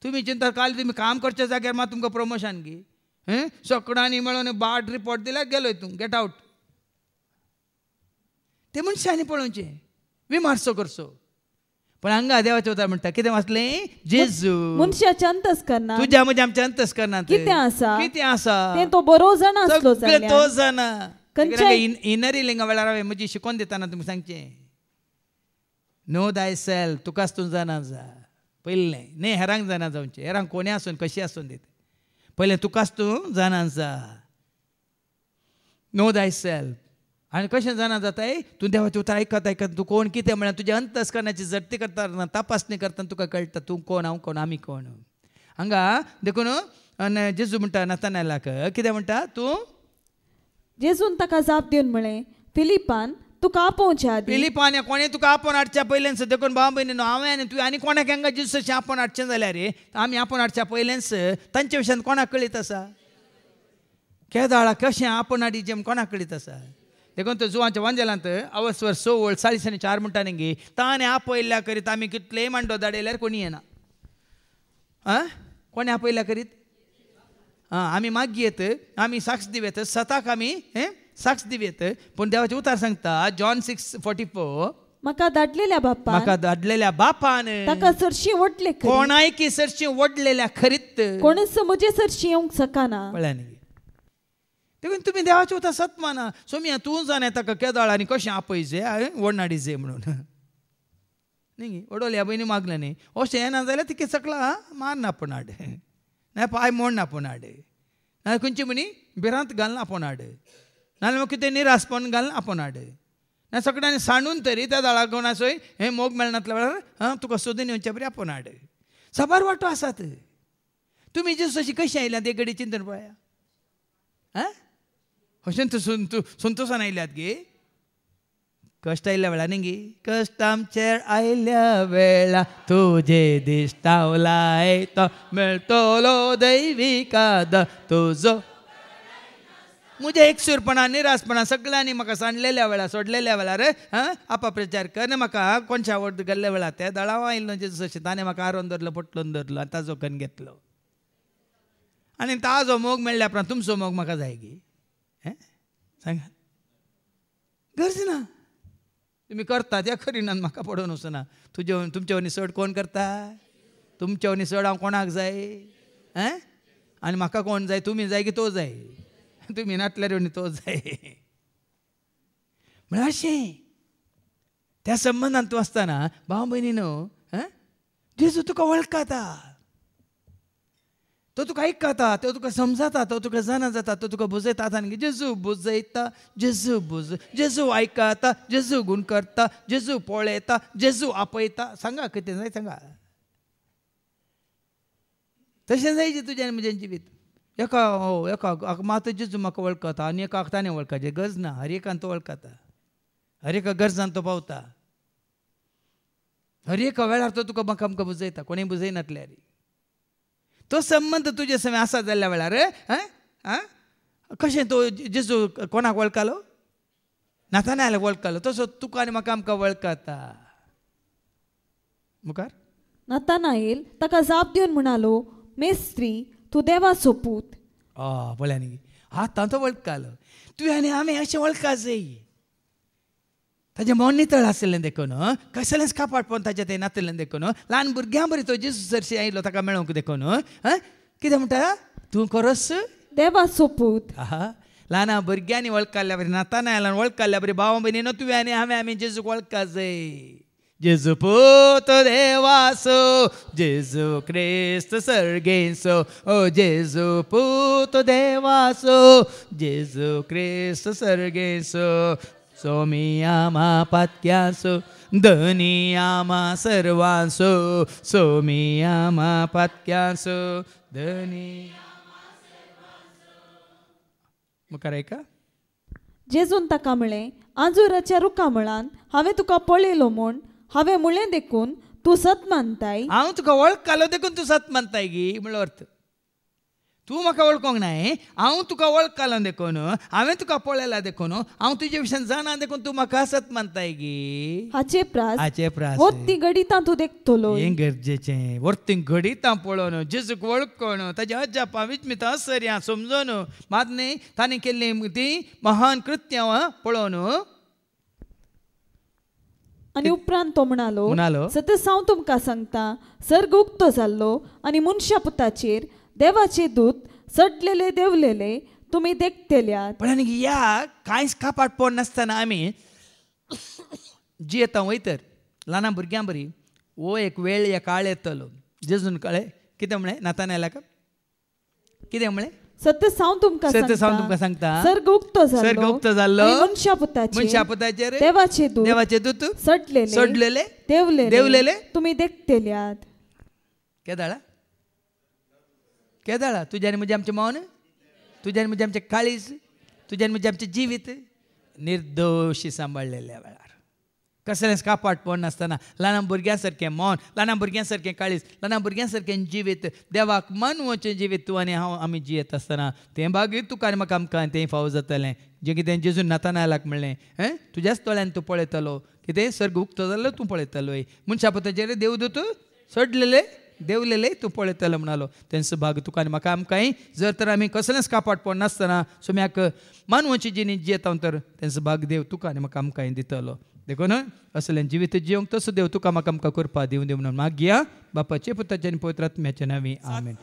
तुमी चिंता काल तुमी काम करच्या जाग्यार मात तुमकां प्रमोशन गी सकाळांनी मेळोन बाट रिपोर्ट दिल्यार गेलो हितून गेट आवट ते मनशांनी पळोवचें विमर्शो करचो पण हांगा देवाचें उतार म्हणटा कितें वाचलें जेजू मनशाच्या अंतस्करणांत तुज्या म्हज्या आमच्या अंतस्करणांत कितें आसा तें तो बरो जाणा आसलो सगळें तो जाणा खंयच्याय इनर लिंगा वेळार हांवें म्हजी शिकोवन दिताना तुमी सांगचें नो दाय सेल्फ तुकाच तूं जाणा जा पयलें न्ही हेरांक जाणा जावचें हेरांक कोणें आसून कशी आसून दीत पयलें तुकाच तूं जाणा जा नो दाय सेल्फ आनी कशें जाणा जाताय तूं देवाचें उतर आयकत तूं कोण कितें म्हळ्यार तुज्या अंतस्करणाची जडती करता तपासणी करतना तुका कळटा तूं कोण हांव कोण आमी कोण हांगा देखून जेजू म्हणटा नातानाएलाक कितें म्हणटा तूं जेजून ताका जाप दिवन म्हळें फिलिपान तुका आपोवचे आदीं फिलिपान कोणें तुका आपोवन हाडच्या पयलेंच देखून भाव भयणीनो हांवें आनी तुवें आनी कोणाक हांगा जेजूसाचें आपोवन हाडचें जाल्यार आमी आपोवन हाडच्या पयलेंच तांचे विशयान कोणाक कळीत आसा केदाळा कशें आपणाडी जेम कोणा कळीत आसा देखून तो जुवांच्या वांजेलांत अवस्वर 6 वोळ 4:04 म्हणटा न्ही ताणें आपयल्या करीत आमी कितलेय मांडो धाडयल्यार कोणी येना कोणी आपयल्या करीत आमी मागयेत आमी साक्ष दिवेत सताक आमी साक्ष दिवेत पूण देवाचें उतार सांगता जॉन 6:44 म्हाका धाडलेल्या बापान ताका सरशी ओडले कोणाय की सरशी ओडलेल्या खरीत कोणच म्हजे सरशी येवंक सकाना कळ्ळें न्ही देखून तुमी देवाचें उतार सत माना सोम्या तूं जाणा ताका केदाळ आनी कशें आपयजे ओडनाडी जे म्हणून न्ही ओडोल्या बहिणी मागलें न्ही अशें येना जाल्यार तिके सकला मारना आपूण ना पांय मोडना आपूण ना खंयची म्हणी भिरांत घालना आपूण नाल्यार मग कितें निरासपण घालना आपूण ना सगळ्यांनी सांडून तरी त्या दाळाक घेवन आसोय हें मोग मेळनातल्या वेळार तुका सोदून येवचे बरी आपूण साबार वाटो आसात तुमी जेस अशी कशी आयल्यात एक घडी चिंतन पळया अशें तूं संतोशान आयल्यात गे कश्ट आयल्या वेळा न्ही गे कश्ट आमचेर आयल्या वेळा तुजे दिश्टावलाय तो मेळटलो दैविकाद तुजो मुझे एकसूरपणा निरासपणा सगळ्यांनी म्हाका सांडलेल्या वेळा सोडलेल्या वेळार अपप्रचार कर म्हाका कोणच्या आवड गेल्ल्या वेळा त्या दळाव आयलो जेजूस अशें ताणें म्हाका आरोन धरलो पटलून धरलो आनी ताजो कण घेतलो आनी ताजो मोग मेळ्ळ्या उपरांत तुमचो मोग म्हाका जाय गे सांगा गरज ना तुमी करतात या खरीनान म्हाका पडोवन वचना तुमचे वनी चड कोण करता तुमचे वनी चड हांव कोणाक जाय आनी म्हाका कोण जाय तुमी जाय की तो जाय तुमी नाटल्यार तो जाय म्हळ्यार अशें त्या संबंदान तूं आसतना भाव भयणीनो जेजू तुका वळखता तो तुका आयकता तो तुका समजता तो तुका जाणा जाता तो तुका बुजयता आनी जेजू बुजयता जेजू आयकता जेजू गुण करता जेजू पळयता जेजू आपयता सांगा कितें जाय सांगा तशें जायचें तुजें आनी म्हजें जिवीत एका मात जेजू म्हाका वळखता आनी एकाक ताणें वळखचें गरज ना हर एकान तो वळखता हर एका गरजान तो पावता हर एका वेळार तो तुका म्हाका आमकां बुजयता कोणें बुजयनातल्यार तो संबंद तुजे समें आसा जाल्ल्या वेळार कशें तो जेजू कोणाक वळखलो नातानायलाक वळखलो तसो तुका आनी म्हाका आमकां वळखता मुखार नातानायल ताका जाप दिवन म्हणालो मेस्त्री तूं देवाचो पूत पळया न्ही आतां तो वळखलो तुवें आनी आमी अशें वळखा जाय ताजें मन नितळ आसलें देखून कसलेंच कापाटपण ताचें तें नातलें देखून ल्हान भुरग्यां बरी तो जेजू जरशी आयलो ताका मेळोंक देखून कितें म्हणटा तूं खरोच देवाचो पूत ल्हान भुरग्यांनी वळखल्या बरी नातानायलान वळखल्या बरी भाव भयणीनो तुवें आनी आमी जेजूक वळखा जाय जेजू पूत देवासो जेजू क्रिस्त सर्गेसो ओ जेजू पूत देवासो जेजू क्रिस्त सर्गेसो सोमी आमा पातक्यासो धनी आमा सर्वांसो सोमी आमा पातक्यासो धनी मुखार ऐका जेजून ताका म्हळें आंजुराच्या रुखा मळान हांवें तुका पळयलो म्हूण हांवें म्हळें देखून तूं सत मानताय हांव तुका वळखलो देखून तूं सत मानताय गी म्हणलो अर्थ तूं म्हाका वळखोंक नाय हांव तुका वळखलो देखून हांवें तुका पळयला देखून हांव तुजे विशयान जाणा देखून तूं म्हाका सत मानताय गी हाचे प्रास वरती घडीता तूं देखतलो हें गरजेचें वरती घडीता पळोवन जेजूक वळखोन ताच्या अजापां विस्मित आश्चर्यां समजोन मात न्ही ताणें केल्ली ती महान कृत्यां पळोवन आनी उपरांत तो म्हणालो सतत हांव तुमकां सांगता सर्ग उक्तो जाल्लो आनी मनशा पुताचेर देवाचे दूत चडलेले देंवलेले तुमी देखतेल्यात पण ह्या कांयच कापाटपण नासतना आमी जी येता वयतर ल्हान भुरग्यां बरी वो एक वेळ एक काळ येतलो जेजून कळ्ळें कितें म्हळें नातानायलाक कितें म्हळें सतत हांव तुमकां सांगता सर्ग उक्तो जाल्लो मनशा पुताचेर देवाचे दूत चडलेले देंवलेले तुमी देखतेल्यात केदाळा तुज्या आनी म्हजें आमचें मौन तुज्या आनी म्हजें आमचें काळीज तुज्या आनी म्हजें आमचें जिवीत निर्दोशी सांबाळलेल्या वेळार कसलेंच कापाटपण नासतना ल्हान भुरग्यां सारकें मौन, ल्हान भुरग्यां सारकें काळीज, ल्हान भुरग्यां सारकें जिवीत, देवाक मानवचें जिवीत तूं आनी हांव आमी जियेत आसतना तें बागी तुका आनी म्हाका आमकां तें फावो जातलें. जें कितें जेजून नातानायलाक म्हणलें, तुज्याच दोळ्यान तूं पळयतलो, कितें सर्ग उक्तो जाल्लो तूं पळयतलोय, मनशा पुताचेर देवदूत चडलेले देवलेले तूं पळयतलो म्हणलो. तेंच भाग तुका आनी म्हाका आमकांय जर तर आमी कसलेंच कापाटपण नासतना सुम्याक मानवाची जिणी जियेता तर तेंच भाग देव तुका आनी म्हाका आमकांय दितलो. देखून असलें जिवीत जियोंक तसो देव तुका म्हाका आमकां करपा दिवं म्हणून मागया बापाचे पुताचे आनी पवित्र आत्म्याचे नांवी. आमेन.